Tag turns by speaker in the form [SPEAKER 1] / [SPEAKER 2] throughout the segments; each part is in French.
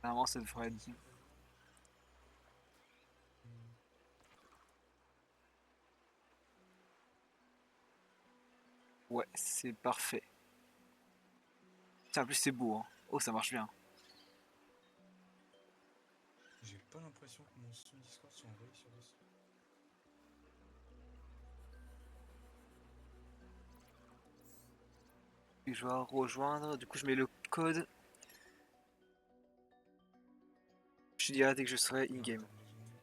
[SPEAKER 1] Normalement, ça devrait être bon. Ouais, c'est parfait. Tiens, en plus, c'est beau, hein. Oh, ça marche bien.
[SPEAKER 2] J'ai pas l'impression que mon son Discord soit envoyé sur le.
[SPEAKER 1] Puis je vais rejoindre. Du coup, je mets le code. Je te dirai dès que je serai
[SPEAKER 2] Alors
[SPEAKER 1] in-game.
[SPEAKER 2] attends 2 secondes.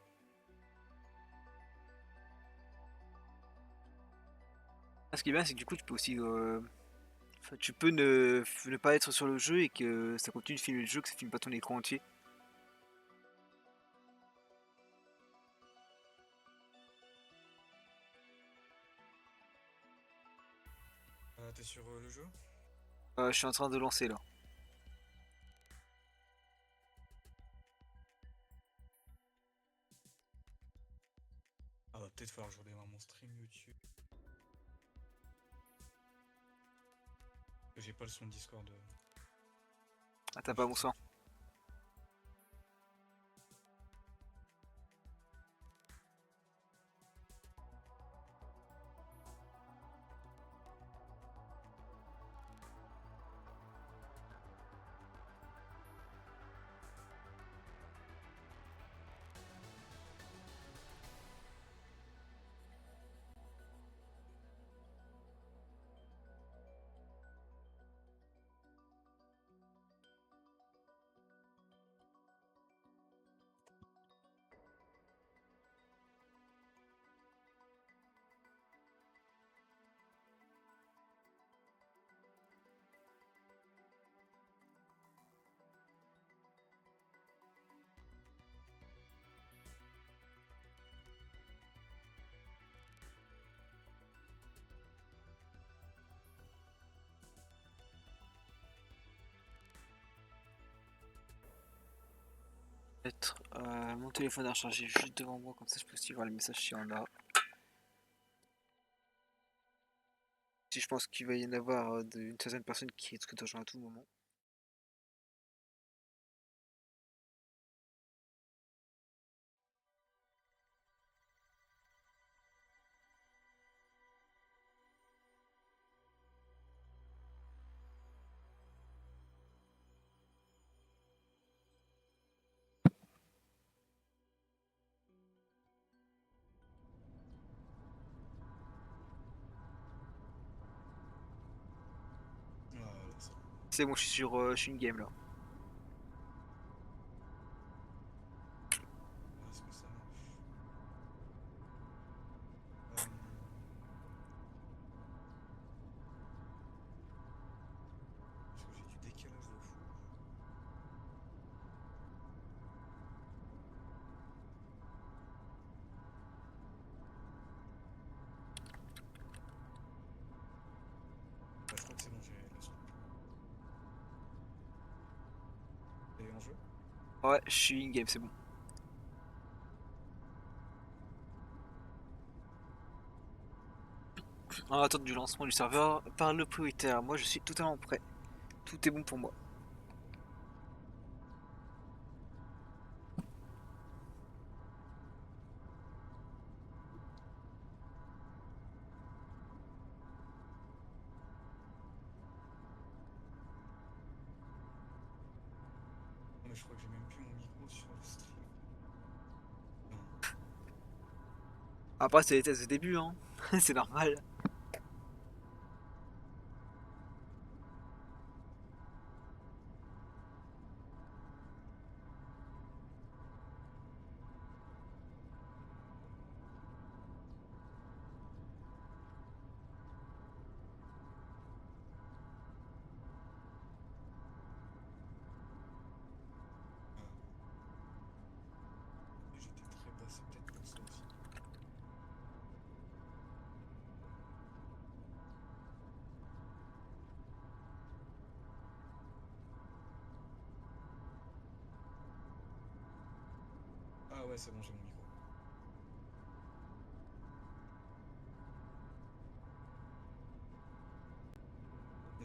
[SPEAKER 1] Ah, ce qui est bien, c'est que du coup, tu peux aussi. Enfin, tu peux ne pas être sur le jeu et que ça continue de filmer le jeu, que ça filme pas ton écran entier.
[SPEAKER 2] T'es sur le jeu?
[SPEAKER 1] Je suis en train de lancer là.
[SPEAKER 2] Ah, va peut-être falloir que je redémarre mon stream YouTube. J'ai pas le son Discord
[SPEAKER 1] Ah, t'as pas bon
[SPEAKER 2] enregistré.
[SPEAKER 1] sang. Peut-être mon téléphone à recharger juste devant moi, comme ça je peux aussi voir les messages s'il y en a. Si je pense qu'il va y en avoir une certaine personne qui risque de rejoindre à tout moment.
[SPEAKER 2] Ah, voilà, c'est bon.
[SPEAKER 1] C'est bon, je suis une game là.
[SPEAKER 2] Alors, est-ce que ça marche? Euh, Est-ce que j'ai du décalage de fou? Bah, je crois que c'est bon, j'ai le son. T'es en jeu?
[SPEAKER 1] Ouais, je suis in game, c'est bon. En attente du lancement du serveur par le prioritaire, moi je suis totalement prêt. Tout est bon pour moi.
[SPEAKER 2] Non, mais je crois que j'ai même plus mon micro sur le stream. Non.
[SPEAKER 1] Après, c'est les tests de début, hein. C'est normal.
[SPEAKER 2] Ah. Et j'étais très bas, c'est peut-être pour ça aussi. Ah ouais, c'est bon, j'ai mon micro.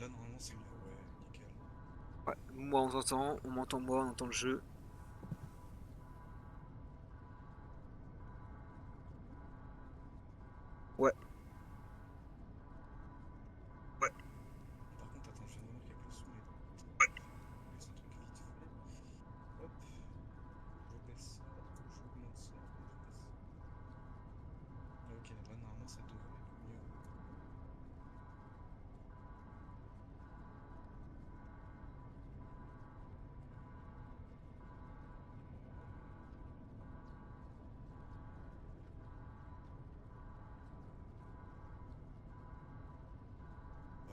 [SPEAKER 2] Là, normalement, c'est mieux. Ouais, nickel.
[SPEAKER 1] Ouais, moi on t'entend, on m'entend moi, on entend le jeu. Ouais, ouais,
[SPEAKER 2] Par contre, attends, je viens de remarquer que le son est je baisse un truc vite fait. Hop, je baisse ça, j'augmente ça et je baisse ça. Ok, là normalement ça devrait être mieux.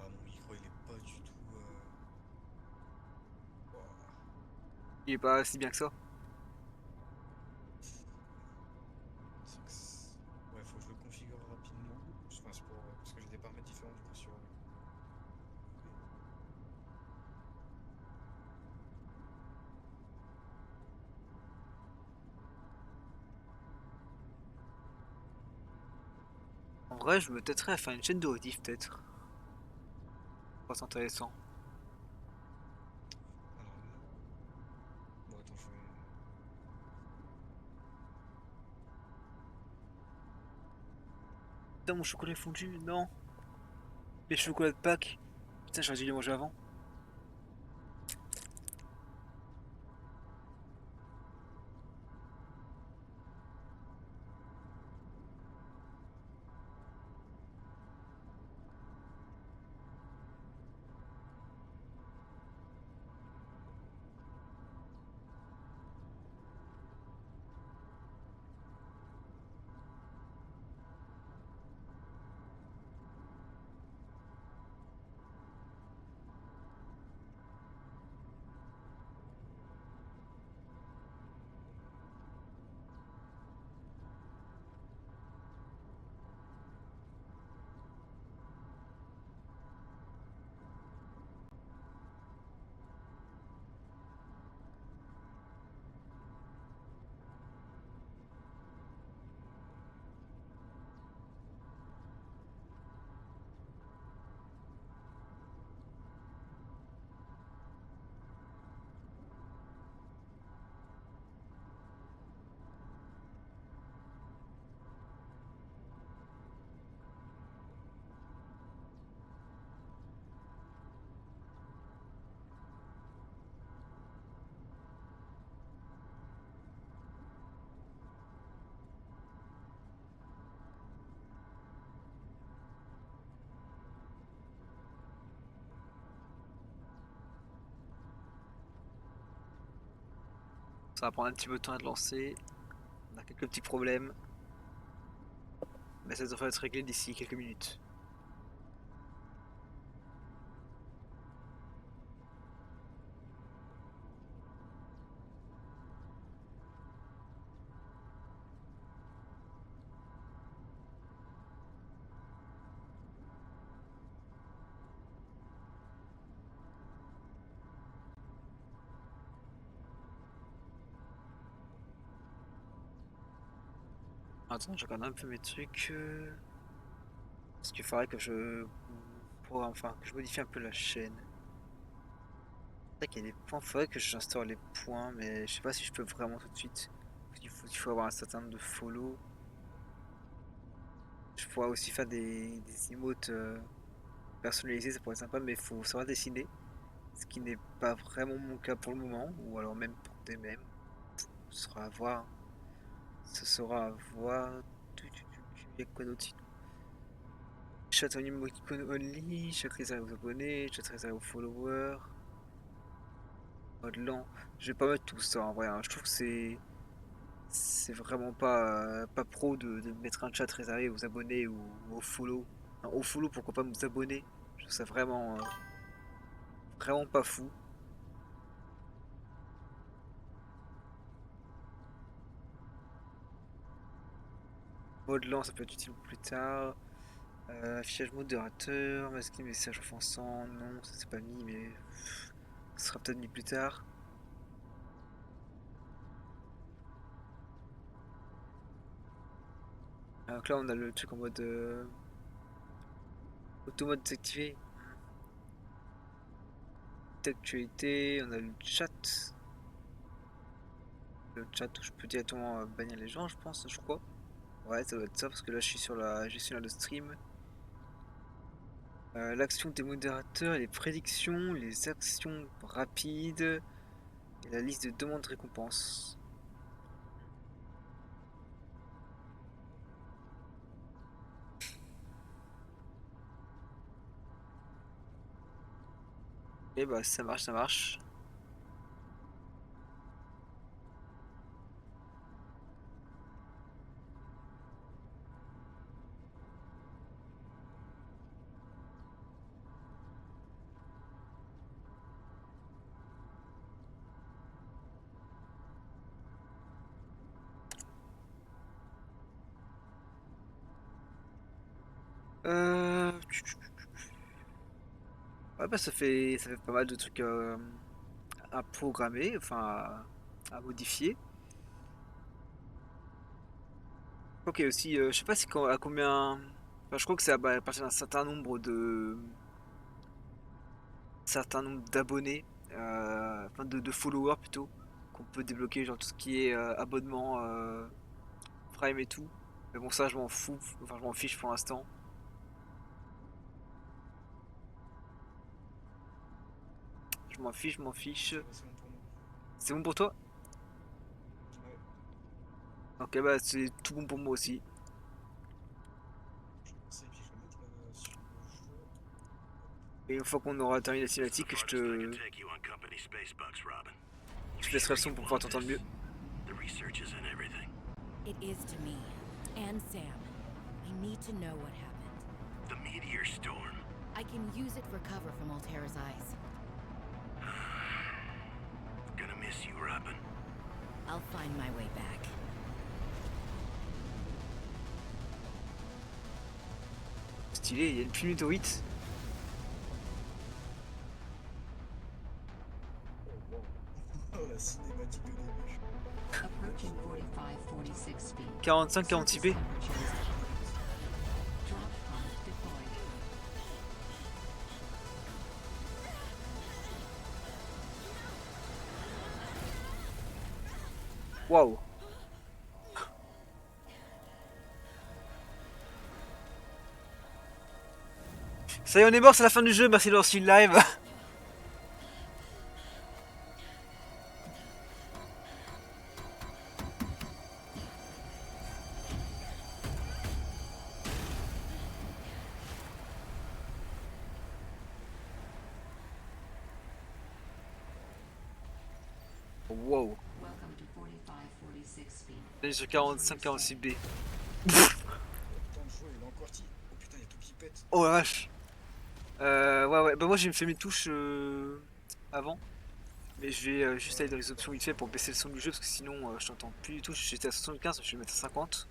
[SPEAKER 2] Ah, mon micro il est pas du tout. Ouah.
[SPEAKER 1] il est pas si bien que ça.
[SPEAKER 2] C'est que ouais, faut que je le configure rapidement. Enfin, c'est pour, parce que j'ai des paramètres différents du coup sur.
[SPEAKER 1] En vrai, je me tâterais à faire une chaîne de rediff peut-être. C'est intéressant.
[SPEAKER 2] Alors là. Bon, attends, je vais.
[SPEAKER 1] Putain, mon chocolat est fondu, non. Les chocolats de Pâques. Putain, j'aurais dû les manger avant. Ça va prendre un petit peu de temps à te lancer. On a quelques petits problèmes. Mais ça devrait être réglé d'ici quelques minutes. Attends, je regarde un peu mes trucs. Parce qu'il faudrait que je. Enfin, que je modifie un peu la chaîne. C'est vrai qu'il y a des points, faudrait que j'instaure les points, mais je sais pas si je peux vraiment tout de suite. Il faut avoir un certain nombre de follow. Je pourrais aussi faire des emotes personnalisés, ça pourrait être sympa, mais il faut savoir dessiner. Ce qui n'est pas vraiment mon cas pour le moment, ou alors même pour des mèmes. Ce sera à voir. Ce sera à voir. Il y a quoi d'autre sinon? Chat en emoticon only, chat réservé aux abonnés, chat réservé aux followers, mode lent. Je vais pas mettre tout ça en vrai, hein. Je trouve que c'est vraiment pas pro de mettre un chat réservé aux abonnés ou aux follow. Enfin, aux follow, pourquoi pas aux abonnés? Je trouve ça vraiment pas fou. Mode lent, ça peut être utile plus tard. Affichage modérateur, masquer message offensant, non, ça c'est pas mis, mais ça sera peut-être mis plus tard. Donc là, on a le truc en mode auto mode désactivé. D'actualité, on a le chat. Le chat où je peux directement bannir les gens, je pense, je crois. Ouais, ça doit être ça parce que là je suis sur la gestionnaire de stream. L'action des modérateurs, les prédictions, les actions rapides et la liste de demandes de récompenses. Et bah ça marche, ça marche. Euh... Ouais bah ça fait pas mal de trucs à programmer, enfin à modifier. Ok aussi, je sais pas si à combien. Enfin, je crois que c'est à partir d'un certain nombre d'abonnés, enfin de followers plutôt, qu'on peut débloquer genre tout ce qui est abonnement Prime et tout. Mais bon ça je m'en fous, enfin je m'en fiche pour l'instant. Je m'en fiche, je m'en fiche.
[SPEAKER 2] Ça va, c'est bon pour moi.
[SPEAKER 1] C'est bon pour toi?
[SPEAKER 2] Ouais,
[SPEAKER 1] Ok bah c'est tout bon pour moi aussi.
[SPEAKER 2] je vais lancer et puis je vais mettre sur le jeu. Hop.
[SPEAKER 1] Et une fois qu'on aura terminé la
[SPEAKER 3] It's the
[SPEAKER 1] cinématique,
[SPEAKER 3] farthest I can take you on company space bucks, Robin.
[SPEAKER 1] je
[SPEAKER 3] You
[SPEAKER 1] te laisserai
[SPEAKER 3] sure
[SPEAKER 1] le son
[SPEAKER 3] you
[SPEAKER 1] pour pouvoir
[SPEAKER 3] want
[SPEAKER 1] t'entendre
[SPEAKER 3] this?
[SPEAKER 1] mieux.
[SPEAKER 3] The research is in everything.
[SPEAKER 4] It is to me. And Sam. I need to know what happened.
[SPEAKER 3] The meteor storm.
[SPEAKER 4] I can use it for cover from Altera's eyes.
[SPEAKER 3] Gonna miss you, Robin.
[SPEAKER 4] I'll find my way back.
[SPEAKER 1] Stylé, il y a une pluie météorite.
[SPEAKER 2] Oh wow. Oh la cinématique de début.
[SPEAKER 5] Approaching 45-46 feet.
[SPEAKER 1] 45-46 B.
[SPEAKER 5] Drop pod deployed.
[SPEAKER 1] Waouh. Ça y est, on est mort, c'est la fin du jeu, merci d'avoir suivi le live. Wow.
[SPEAKER 5] Welcome to 45-46 feet.
[SPEAKER 1] On est sur 45-46 B.
[SPEAKER 2] Le temps de jouer, il est encore petit. Oh putain, il y a tout qui pète.
[SPEAKER 1] Oh la vache. Ouais, bah moi j'ai fait mes touches avant. Mais je vais juste aller dans les options vite fait pour baisser le son du jeu parce que sinon je t'entends plus du tout. J'étais à 75, je vais mettre à 50.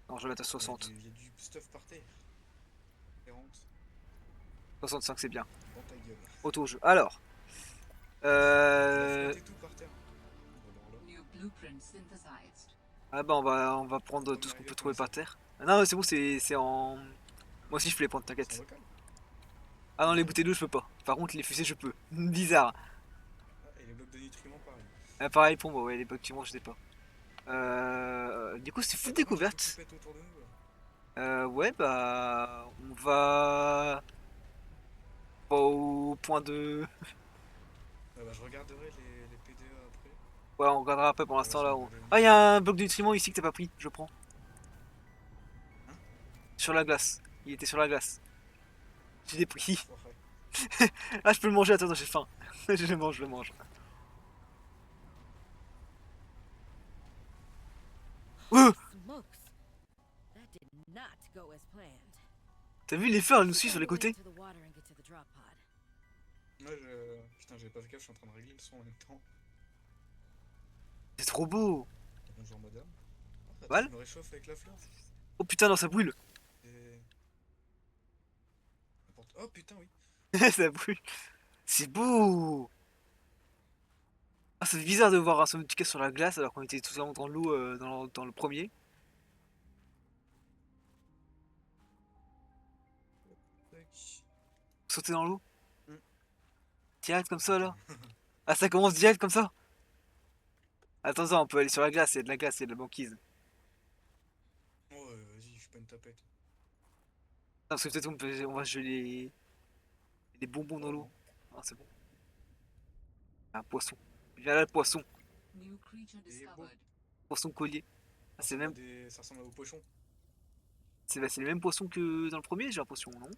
[SPEAKER 1] Non, je vais mettre à 60.
[SPEAKER 2] Il y a du stuff par terre. 40.
[SPEAKER 1] 65 c'est bien.
[SPEAKER 2] Dans ta gueule.
[SPEAKER 1] Auto-jeu. Alors.
[SPEAKER 2] La flotte et tout par terre. Oh, alors là.
[SPEAKER 5] New blueprint synthesized.
[SPEAKER 1] Ah bah on va prendre tout ce qu'on peut trouver par terre. Ah non c'est bon c'est en. Moi aussi je peux les prendre,
[SPEAKER 2] C'est
[SPEAKER 1] t'inquiète.
[SPEAKER 2] local.
[SPEAKER 1] Ah non les bouteilles d'eau je peux pas. Par contre les fusées je peux. Bizarre.
[SPEAKER 2] Ah, et les blocs de nutriments pareil.
[SPEAKER 1] Ah, pareil pour moi, ouais, les bâtiments je sais pas. Du coup c'est full
[SPEAKER 2] Ah, par contre, il y a tout
[SPEAKER 1] découverte.
[SPEAKER 2] qui pète autour de nous, là.
[SPEAKER 1] Ouais bah on va pas au point de.
[SPEAKER 2] Ah bah, je regarderai les PDA après.
[SPEAKER 1] Ouais on regardera après pour l'instant
[SPEAKER 2] Ouais,
[SPEAKER 1] là.
[SPEAKER 2] je vais regarder.
[SPEAKER 1] Ah il y a un bloc de nutriments ici que t'as pas pris, je prends.
[SPEAKER 2] Hein?
[SPEAKER 1] Sur la glace. Il était sur la glace. Je l'ai pris.
[SPEAKER 2] Oh, ouais.
[SPEAKER 1] Ah je peux le manger, attends, j'ai faim. Je le mange, je le mange.
[SPEAKER 4] Smokes. That did not go as planned.
[SPEAKER 1] T'as vu les fleurs, elles nous suivent sur les côtés?
[SPEAKER 4] To the water and get to the drop pod.
[SPEAKER 2] Ouais, putain, j'avais pas fait gaffe, je suis en train de régler le son en même temps.
[SPEAKER 1] C'est trop beau.
[SPEAKER 2] Bonjour madame. Ah,
[SPEAKER 1] Val
[SPEAKER 2] je me réchauffe avec la fleur.
[SPEAKER 1] Oh putain non ça brûle.
[SPEAKER 2] Et... Oh putain, oui.
[SPEAKER 1] Ça brûle. C'est beau. Ah c'est bizarre de voir un Subnautica sur la glace alors qu'on était tous dans l'eau dans le premier.
[SPEAKER 2] Tac.
[SPEAKER 1] sauter dans l'eau?
[SPEAKER 2] Hmm.
[SPEAKER 1] Direct comme ça là? Ah, ça commence direct comme ça? Attention, on peut aller sur la glace, il y a de la glace, il y a de la banquise.
[SPEAKER 2] Oh, vas-y, je suis pas une tapette.
[SPEAKER 1] Non, parce que peut-être on va geler les bonbons dans
[SPEAKER 2] Oh
[SPEAKER 1] l'eau.
[SPEAKER 2] non.
[SPEAKER 1] Ah, c'est bon. Un poisson. Viens là, le poisson.
[SPEAKER 5] New creature
[SPEAKER 2] Et beau.
[SPEAKER 5] discovered.
[SPEAKER 1] Poisson collier. Ah, c'est même,
[SPEAKER 2] Ça ressemble à vos pochons.
[SPEAKER 1] c'est les mêmes poissons que dans le premier, j'ai l'impression, non?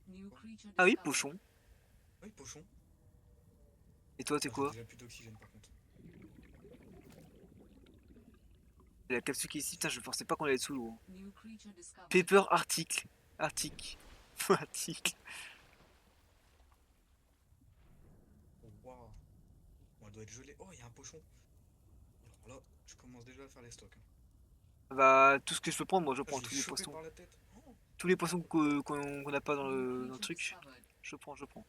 [SPEAKER 5] New creature
[SPEAKER 1] Ah oui,
[SPEAKER 5] discovered.
[SPEAKER 1] pochon.
[SPEAKER 2] Oui, pochon.
[SPEAKER 1] Et toi, t'es
[SPEAKER 2] Ah, j'ai
[SPEAKER 1] quoi?
[SPEAKER 2] déjà plus d'oxygène par contre.
[SPEAKER 1] Il y a la capsule qui est ici. Putain, je pensais pas qu'on allait sous l'eau.
[SPEAKER 5] New creature discovered.
[SPEAKER 1] Paper article. Article. Article.
[SPEAKER 2] Oh, waouh. Bon, elle doit être gelée. Oh, il y a un pochon. Alors là, je commence déjà à faire les stocks. Hein.
[SPEAKER 1] Bah, tout ce que je peux prendre, moi je
[SPEAKER 2] Ah,
[SPEAKER 1] prends
[SPEAKER 2] je l'ai
[SPEAKER 1] tous les
[SPEAKER 2] chopé
[SPEAKER 1] poissons.
[SPEAKER 2] par la tête. Oh,
[SPEAKER 1] Tous les poissons qu'on n'a pas dans
[SPEAKER 5] New
[SPEAKER 1] dans le
[SPEAKER 5] creature
[SPEAKER 1] truc.
[SPEAKER 5] discovered.
[SPEAKER 1] Je prends, je prends.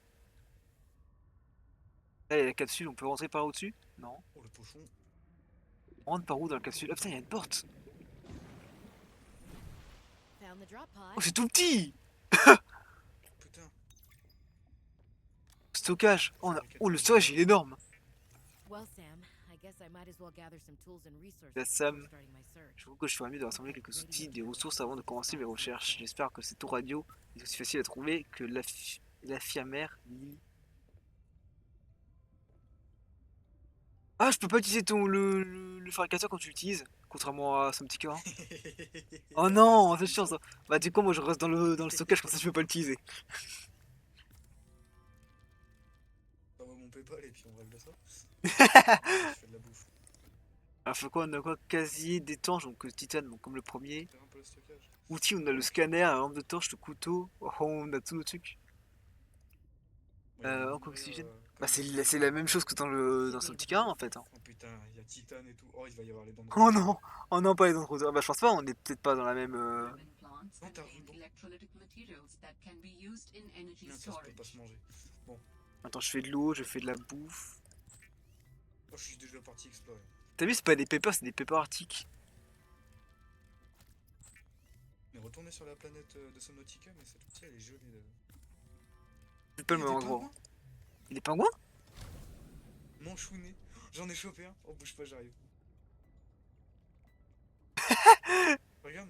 [SPEAKER 1] Là, il y a la capsule, on peut rentrer par au-dessus? Non.
[SPEAKER 2] oh, le pochon.
[SPEAKER 1] On rentre par où dans la capsule? Ah putain, il y a une porte!
[SPEAKER 4] Found the drop
[SPEAKER 1] Oh,
[SPEAKER 4] pod.
[SPEAKER 1] c'est tout petit!
[SPEAKER 2] Putain.
[SPEAKER 1] Stockage! Oh, le stockage, il est énorme!
[SPEAKER 4] Well, Sam, I guess I might as well gather some tools and resources
[SPEAKER 1] La
[SPEAKER 4] before
[SPEAKER 1] Sam.
[SPEAKER 4] starting my search.
[SPEAKER 1] Je trouve que je ferais mieux de rassembler quelques outils, des ressources avant de commencer mes recherches. J'espère que cette tour radio est aussi facile à trouver que l'affirmère Lily. Ah, je peux pas utiliser le fabricateur quand tu l'utilises, contrairement à son petit cœur. Oh non, c'est chiant ça. Bah, du coup, moi je reste dans le stockage, comme ça je peux pas l'utiliser.
[SPEAKER 2] T'envoies mon PayPal et puis on règle ça. Je fais de la bouffe.
[SPEAKER 1] Alors, faut quoi? On a quoi? Casier d'étanche, donc titane, donc comme le premier.
[SPEAKER 2] Faire un peu le stockage.
[SPEAKER 1] Outils, on a le scanner, la lampe de torche, le couteau. Oh, on a tous nos trucs.
[SPEAKER 2] Bon, il y a des
[SPEAKER 1] Encore
[SPEAKER 2] minerais,
[SPEAKER 1] oxygène. Bah,
[SPEAKER 2] comme
[SPEAKER 1] c'est la même chose que dans son petit carrin en fait. Hein.
[SPEAKER 2] Oh putain, il y a titane et tout. Oh, il va y avoir les dents de
[SPEAKER 1] Oh
[SPEAKER 2] rouge.
[SPEAKER 1] non! Oh non, pas les dents de Bah, je pense pas, on est peut-être pas dans la même.
[SPEAKER 5] Ribbon plants
[SPEAKER 2] Non, t'as
[SPEAKER 5] contain
[SPEAKER 2] ruban.
[SPEAKER 5] electrolytic materials that can be used in energy
[SPEAKER 2] Non, ça se peut pas
[SPEAKER 5] storage.
[SPEAKER 2] se manger.
[SPEAKER 1] Attends, je fais de l'eau, je fais de la bouffe.
[SPEAKER 2] Oh, je suis déjà parti explorer.
[SPEAKER 1] T'as vu, c'est pas des papers, c'est des papers arctiques.
[SPEAKER 2] Mais retourner sur la planète de Subnautica, mais cette outil elle est jolie.
[SPEAKER 1] C'est pas
[SPEAKER 2] Il
[SPEAKER 1] le
[SPEAKER 2] y a
[SPEAKER 1] même
[SPEAKER 2] des
[SPEAKER 1] endroit.
[SPEAKER 2] pingouins.
[SPEAKER 1] Et les pingouins?
[SPEAKER 2] Manchouiné. J'en ai chopé un. Oh, bouge pas, j'arrive. Regarde.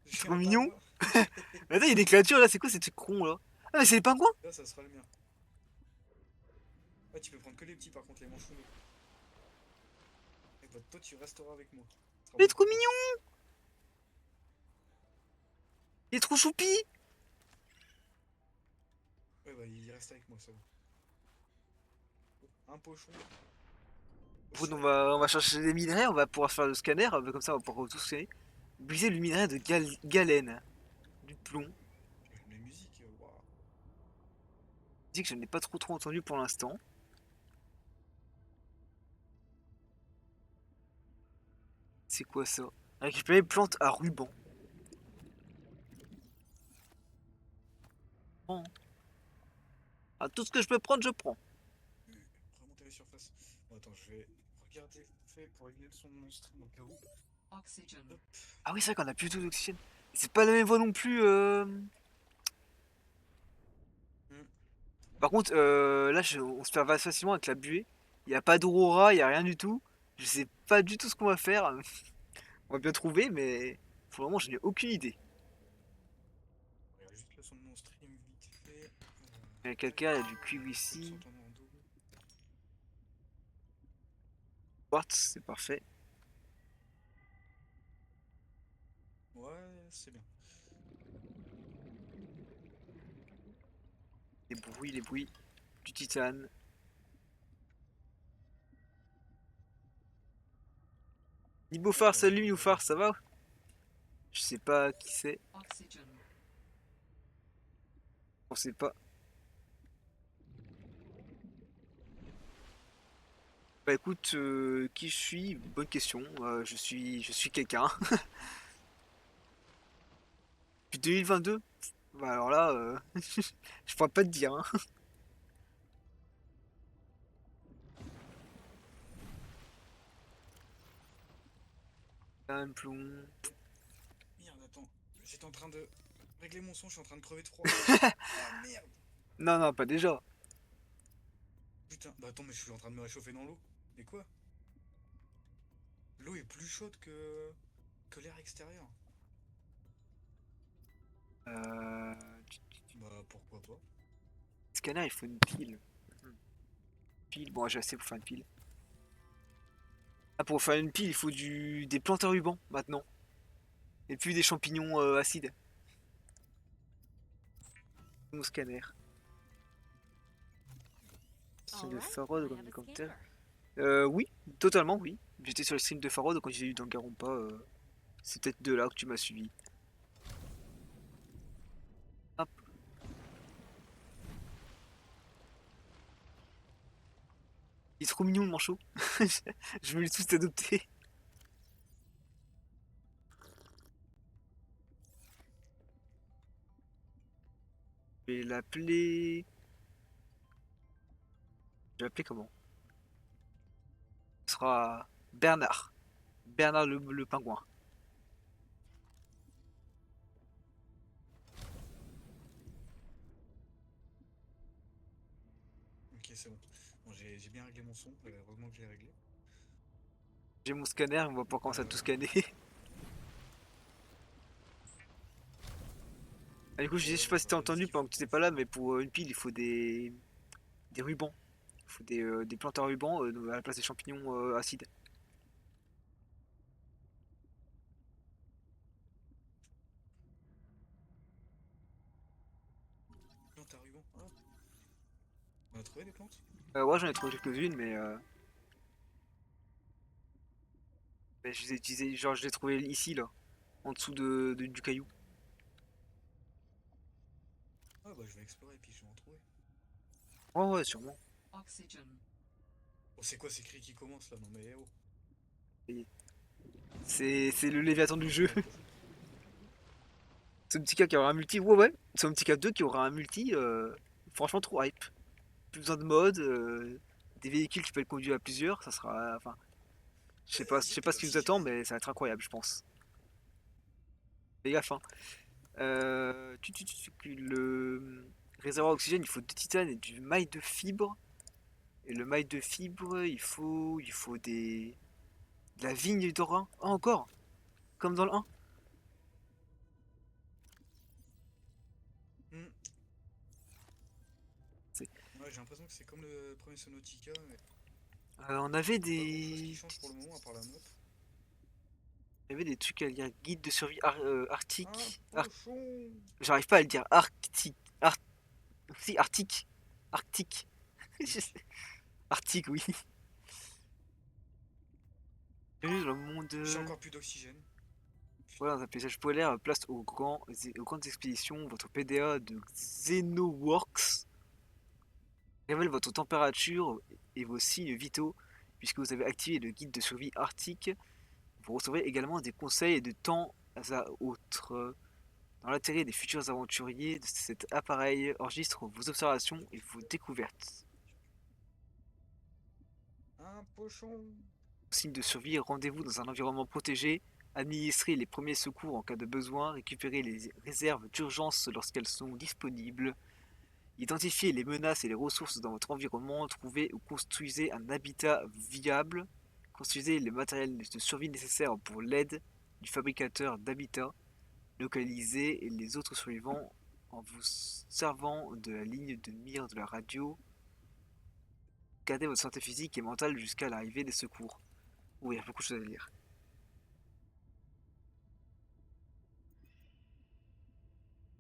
[SPEAKER 2] J'ai
[SPEAKER 1] Trop
[SPEAKER 2] un
[SPEAKER 1] mignon.
[SPEAKER 2] pingouin.
[SPEAKER 1] Mais attends, il y a des créatures là, c'est quoi ces trucs ronds là? Ah, mais c'est les pingouins?
[SPEAKER 2] Là, ça sera le mien. Ah, tu peux prendre que les petits par contre, les manchounés. Et bah, toi, tu resteras avec moi. Ce sera
[SPEAKER 1] Il est
[SPEAKER 2] bon
[SPEAKER 1] trop
[SPEAKER 2] pour toi.
[SPEAKER 1] mignon! Il est trop choupi!
[SPEAKER 2] Ouais, bah, il reste avec moi, ça va. Un pochon.
[SPEAKER 1] Écoute, on va chercher des minerais, on va pouvoir faire le scanner, comme ça on va pouvoir tout scanner. Briser le minerai de galène. Du plomb.
[SPEAKER 2] Les musiques, waouh.
[SPEAKER 1] Je dis que je n'ai pas trop entendu pour l'instant. C'est quoi ça? Récupérer plante à ruban. Prends. Ah, tout ce que je peux prendre, je prends.
[SPEAKER 2] Remonter la surface. Bon, attends, je vais regarder vite fait pour régler le son de mon stream au cas où.
[SPEAKER 5] Oxygen.
[SPEAKER 1] Ah oui, c'est vrai qu'on a plus tout d'oxygène. C'est pas la même voie non plus. Par contre, là, on se perd facilement avec la buée. Il n'y a pas d'aurora, il n'y a rien du tout. Je sais pas du tout ce qu'on va faire. On va bien trouver, mais pour le moment, je n'ai aucune idée.
[SPEAKER 2] Regarde juste le son de mon stream vite fait.
[SPEAKER 1] Il y a quelqu'un, il y a du cuivre ici. Quartz, c'est parfait.
[SPEAKER 2] Ouais, c'est bien.
[SPEAKER 1] Les bruits. Du titane. Nibophar, salut Nibophar, ça va? Je sais pas qui c'est.
[SPEAKER 5] Oxygen.
[SPEAKER 1] On sait pas. Bah écoute, qui je suis? Bonne question. Je suis quelqu'un. Depuis 2022? Bah alors là, je pourrais pas te dire. Hein. Un plomb.
[SPEAKER 2] Merde, attends. J'étais en train de Réglez mon son, je suis en train de crever de froid. Ah merde.
[SPEAKER 1] Non, non, pas déjà.
[SPEAKER 2] Putain, bah attends, mais je suis en train de me réchauffer dans l'eau. Mais quoi? L'eau est plus chaude que l'air extérieur.
[SPEAKER 1] Euh...
[SPEAKER 2] Bah pourquoi pas?
[SPEAKER 1] Scanner, il faut une pile. Pile, bon, j'ai assez pour faire une pile. Ah, pour faire une pile, il faut des plantes à ruban maintenant. Et puis des champignons acides. Mon scanner. Stream
[SPEAKER 4] All
[SPEAKER 1] de
[SPEAKER 4] right,
[SPEAKER 1] Pharaoh
[SPEAKER 4] I
[SPEAKER 1] comme
[SPEAKER 4] have a
[SPEAKER 1] hélicoptère.
[SPEAKER 4] scanner.
[SPEAKER 1] Oui, totalement, oui. J'étais sur le stream de Pharaoh quand j'ai eu dans Garompa. C'est peut-être de là que tu m'as suivi. Hop. Il est trop mignon le manchot. Je me l'ai tous adopté. Je vais l'appeler. Je vais l'appeler comment? Ce sera Bernard. Bernard le pingouin.
[SPEAKER 2] Ok, c'est bon. Bon, j'ai bien réglé mon son, heureusement que je l'ai réglé.
[SPEAKER 1] J'ai mon scanner, on va pouvoir commencer à tout
[SPEAKER 2] Euh,
[SPEAKER 1] scanner. Ah, du coup, je disais, je sais pas si t'as
[SPEAKER 2] Est-ce
[SPEAKER 1] entendu
[SPEAKER 2] qu'il faut
[SPEAKER 1] pendant que tu
[SPEAKER 2] qu'on
[SPEAKER 1] étais pas là,
[SPEAKER 2] fasse?
[SPEAKER 1] mais pour une pile, il faut des rubans. Il faut des plantes à ruban à la place des champignons acides.
[SPEAKER 2] Plante à ruban. Ah, on a trouvé des plantes?
[SPEAKER 1] Ouais, j'en ai trouvé quelques-unes, mais je les ai utilisées, genre je les ai trouvées ici, là, en dessous du caillou.
[SPEAKER 2] Ah bah je vais explorer et puis je vais en trouver.
[SPEAKER 1] Ouais, ouais, sûrement.
[SPEAKER 5] Oxygen.
[SPEAKER 2] Oh, c'est quoi ces cris qui commencent là? Non mais oh.
[SPEAKER 1] Et c'est le Léviathan du jeu.
[SPEAKER 2] Oh, un pochon.
[SPEAKER 1] Ce petit cas qui aura un multi, ouais, ouais. C'est un petit cas 2 qui aura un multi, franchement trop hype. Plus besoin de mode, des véhicules qui peuvent être conduits à plusieurs, ça sera. Enfin, je
[SPEAKER 2] J'ai
[SPEAKER 1] sais
[SPEAKER 2] plus
[SPEAKER 1] pas ce qui nous attend,
[SPEAKER 2] d'oxygène.
[SPEAKER 1] mais ça va être incroyable, je pense. Fais gaffe, hein. Le réservoir d'oxygène, il faut du titane et du maille de fibre. Et le maille de fibre, il faut de la vigne d'Orin. Ah, encore, comme dans le 1.
[SPEAKER 2] Hmm.
[SPEAKER 1] C'est-
[SPEAKER 2] Ouais, j'ai l'impression que c'est comme le premier Sonautica, mais
[SPEAKER 1] On avait
[SPEAKER 2] pas grand chose qui
[SPEAKER 1] des,
[SPEAKER 2] change pour le moment à part la map.
[SPEAKER 1] il y avait des trucs à lire, guide de survie
[SPEAKER 2] Un
[SPEAKER 1] arctique.
[SPEAKER 2] pochon!
[SPEAKER 1] J'arrive pas à le dire, arctique, si, arctique, arctique, arctique, oui. Bienvenue dans le monde.
[SPEAKER 2] J'ai encore plus d'oxygène.
[SPEAKER 1] Voilà, dans un paysage polaire, place aux grandes expéditions, votre PDA de Xenoworks révèle votre température et vos signes vitaux. Puisque vous avez activé le guide de survie arctique, vous recevrez également des conseils de temps à autre. Dans l'intérêt des futurs aventuriers, cet appareil enregistre vos observations et vos découvertes.
[SPEAKER 2] Un pochon!
[SPEAKER 1] Signe de survie, rendez-vous dans un environnement protégé, administrez les premiers secours en cas de besoin, récupérez les réserves d'urgence lorsqu'elles sont disponibles, identifiez les menaces et les ressources dans votre environnement, trouvez ou construisez un habitat viable, construisez le matériel de survie nécessaire pour l'aide du fabricateur d'habitat, localisez les autres survivants en vous servant de la ligne de mire de la radio, gardez votre santé physique et mentale jusqu'à l'arrivée des secours. Oui, il y a beaucoup de choses à lire.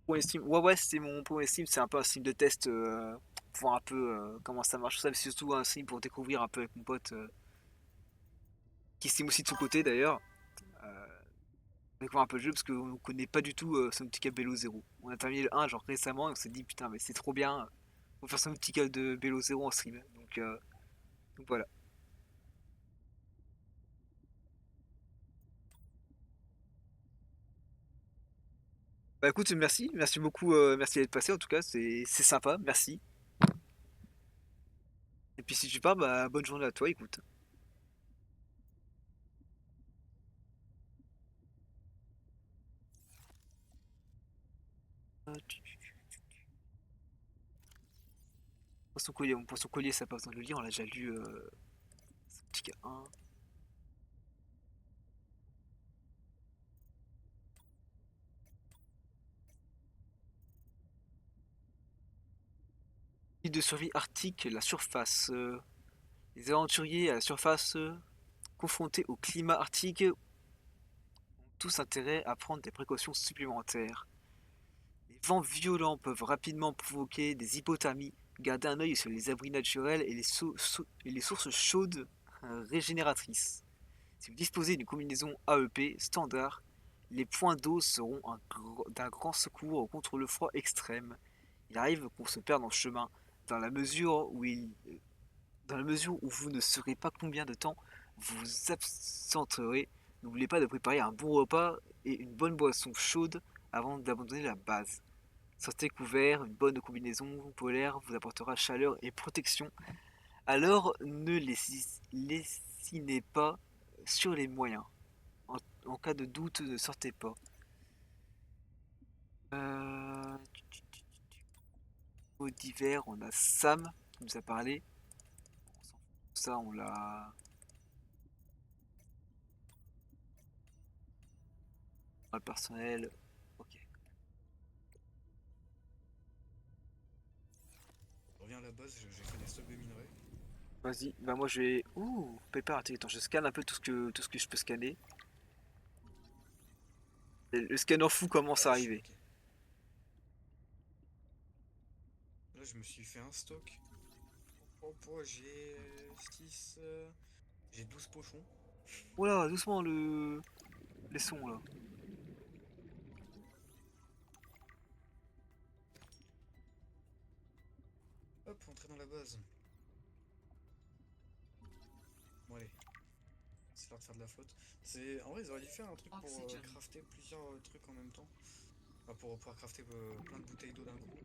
[SPEAKER 1] Pour Steam, ouais, ouais, c'est mon premier Steam, c'est un peu un stream de test pour voir un peu comment ça marche. Ça, c'est surtout un stream pour découvrir un peu avec mon pote qui stream aussi de son côté d'ailleurs. Euh, découvrir un peu le jeu parce qu'on ne connaît pas du tout son petit cap Bello 0. On a terminé le 1 genre récemment et on s'est dit putain, mais c'est trop bien, on va faire son petit cap de Bello 0 en stream. Donc voilà. Bah écoute, merci, merci beaucoup, merci d'être passé en tout cas, c'est sympa, merci. Et puis si tu pars, bah bonne journée à toi, écoute. Poisson collier, mon poisson collier, ça n'a pas besoin de le lire, on l'a déjà lu. Petit 1. Guide de survie arctique, la surface. Les aventuriers à la surface, confrontés au climat arctique, ont tous intérêt à prendre des précautions supplémentaires. Les vents violents peuvent rapidement provoquer des hypothermies. Gardez un œil sur les abris naturels et les sources chaudes régénératrices. Si vous disposez d'une combinaison AEP standard, les points d'eau seront d'un grand secours contre le froid extrême. Il arrive qu'on se perde en chemin, dans la mesure où vous ne saurez pas combien de temps vous vous absenterez. N'oubliez pas de préparer un bon repas et une bonne boisson chaude avant d'abandonner la base. Sortez couvert, une bonne combinaison polaire vous apportera chaleur et protection. Alors ne lésinez pas sur les moyens. En cas de doute, ne sortez pas. Au d'hiver, on a Sam qui nous a parlé. Ça, on l'a. Le personnel. Ok.
[SPEAKER 2] Je reviens à la base, j'ai fait des stocks de minerais.
[SPEAKER 1] Vas-y, bah moi je vais. Ouh, Pepper, attends, je scanne un peu tout ce que je peux scanner. Et le scanner fou commence à arriver.
[SPEAKER 2] Ok. Là, je me suis fait un stock. J'ai 6. J'ai 12 pochons.
[SPEAKER 1] Oula, doucement les sons là.
[SPEAKER 2] Hop, entrer dans la base. Bon, allez. C'est l'heure de faire de la flotte. En vrai, ils auraient dû faire un truc pour
[SPEAKER 5] Oxygen.
[SPEAKER 2] crafter plusieurs trucs en même temps. Enfin, pour pouvoir crafter plein de bouteilles d'eau d'un coup.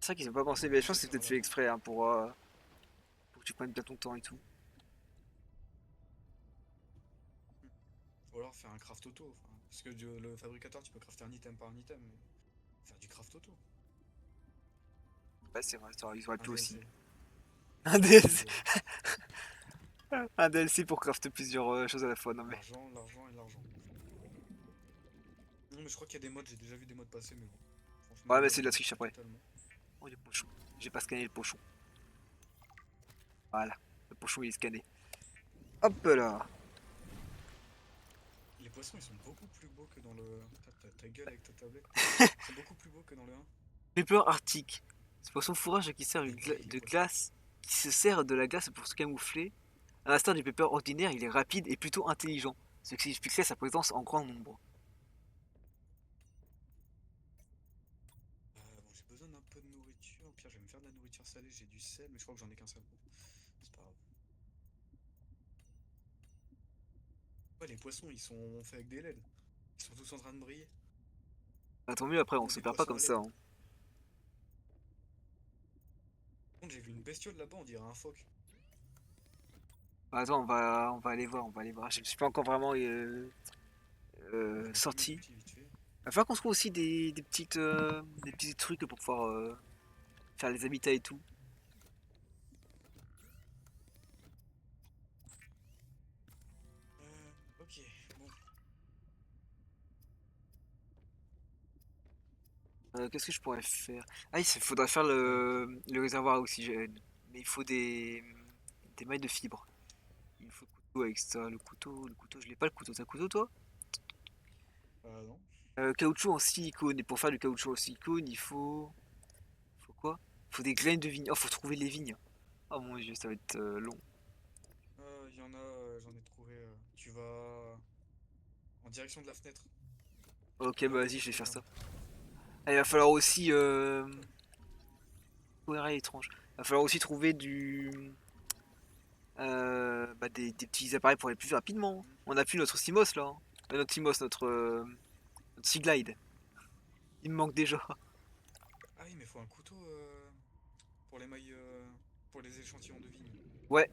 [SPEAKER 1] C'est ça qu'ils ont pas
[SPEAKER 2] Pour
[SPEAKER 1] pensé, mais je pense que
[SPEAKER 2] commencer
[SPEAKER 1] c'est
[SPEAKER 2] par
[SPEAKER 1] peut-être fait
[SPEAKER 2] là-bas.
[SPEAKER 1] exprès hein, pour que tu prennes bien ton temps et tout.
[SPEAKER 2] Ou alors faire un craft auto. Enfin, parce que le fabricateur, tu peux crafter un item par un item. Mais faire du craft auto.
[SPEAKER 1] Ouais, c'est vrai, ils auraient
[SPEAKER 2] Un
[SPEAKER 1] pu aussi.
[SPEAKER 2] DLC.
[SPEAKER 1] Un DLC, un DLC pour crafter plusieurs choses à la fois, non mais.
[SPEAKER 2] L'argent, l'argent et l'argent. Non, mais je crois qu'il y a des mods, j'ai déjà vu des mods passer, mais bon. Franchement,
[SPEAKER 1] Ouais,
[SPEAKER 2] les
[SPEAKER 1] mais
[SPEAKER 2] mods,
[SPEAKER 1] c'est de
[SPEAKER 2] je
[SPEAKER 1] la
[SPEAKER 2] m'en fous
[SPEAKER 1] triche
[SPEAKER 2] pas
[SPEAKER 1] après.
[SPEAKER 2] totalement.
[SPEAKER 1] Oh, le pochon. J'ai pas scanné le pochon. Voilà, le pochon il est scanné. Hop là.
[SPEAKER 2] Les poissons, ils sont beaucoup plus beaux que dans le. Ta gueule avec ta tablette. Ils sont beaucoup plus beaux que dans le 1.
[SPEAKER 1] Pepper arctique. Ce poisson fourrage qui sert
[SPEAKER 2] Les
[SPEAKER 1] de
[SPEAKER 2] poissons.
[SPEAKER 1] glace, qui se sert de la glace pour se camoufler. À l'instar du pepper ordinaire, il est rapide et plutôt intelligent, ce qui expliquerait sa présence en grand nombre.
[SPEAKER 2] Bon, j'ai besoin d'un peu de nourriture. Au pire, je vais me faire de la nourriture salée. J'ai du sel, mais je crois que j'en ai qu'un seul. C'est pas grave. Ouais, les poissons, ils sont faits avec des LED. Ils sont tous en train de briller.
[SPEAKER 1] Ah, tant mieux, après on
[SPEAKER 2] Ou
[SPEAKER 1] se
[SPEAKER 2] des
[SPEAKER 1] perd pas
[SPEAKER 2] poissons
[SPEAKER 1] comme
[SPEAKER 2] à
[SPEAKER 1] ça.
[SPEAKER 2] LED.
[SPEAKER 1] Hein.
[SPEAKER 2] Par contre, j'ai vu une bestiole là-bas, on dirait un phoque.
[SPEAKER 1] Bah, attends, on va aller voir, on va aller voir. Je ne suis pas encore vraiment
[SPEAKER 2] Je me fais mes
[SPEAKER 1] sorti.
[SPEAKER 2] outils vite fait.
[SPEAKER 1] Il va falloir qu'on trouve aussi des petits trucs pour pouvoir faire les habitats et tout.
[SPEAKER 2] Ok, bon.
[SPEAKER 1] Qu'est-ce que je pourrais faire? Ah, il faudrait faire le réservoir à oxygène. Mais il faut des mailles de fibres. Il faut le couteau avec ça. Le couteau, je l'ai pas le couteau. T'as un couteau toi?
[SPEAKER 2] Non.
[SPEAKER 1] Caoutchouc en silicone. Et pour faire du caoutchouc en silicone, faut quoi? Il faut des graines de vigne. Oh, faut trouver les vignes. Oh mon dieu, ça va être long.
[SPEAKER 2] Il y en a, j'en ai trouvé. Tu vas en direction de la fenêtre.
[SPEAKER 1] Ok,
[SPEAKER 2] Là où
[SPEAKER 1] bah
[SPEAKER 2] il y a
[SPEAKER 1] vas-y,
[SPEAKER 2] des
[SPEAKER 1] je vais faire
[SPEAKER 2] citernes.
[SPEAKER 1] ça. Ah, il va falloir aussi. Ouais, étrange. Il va falloir aussi trouver des petits appareils pour aller plus rapidement. On a plus notre Simos là. Hein. Notre Simos, notre Sea Glide. Il me manque déjà.
[SPEAKER 2] Ah oui, mais faut un couteau pour les mailles, pour les échantillons de vigne.
[SPEAKER 1] Ouais.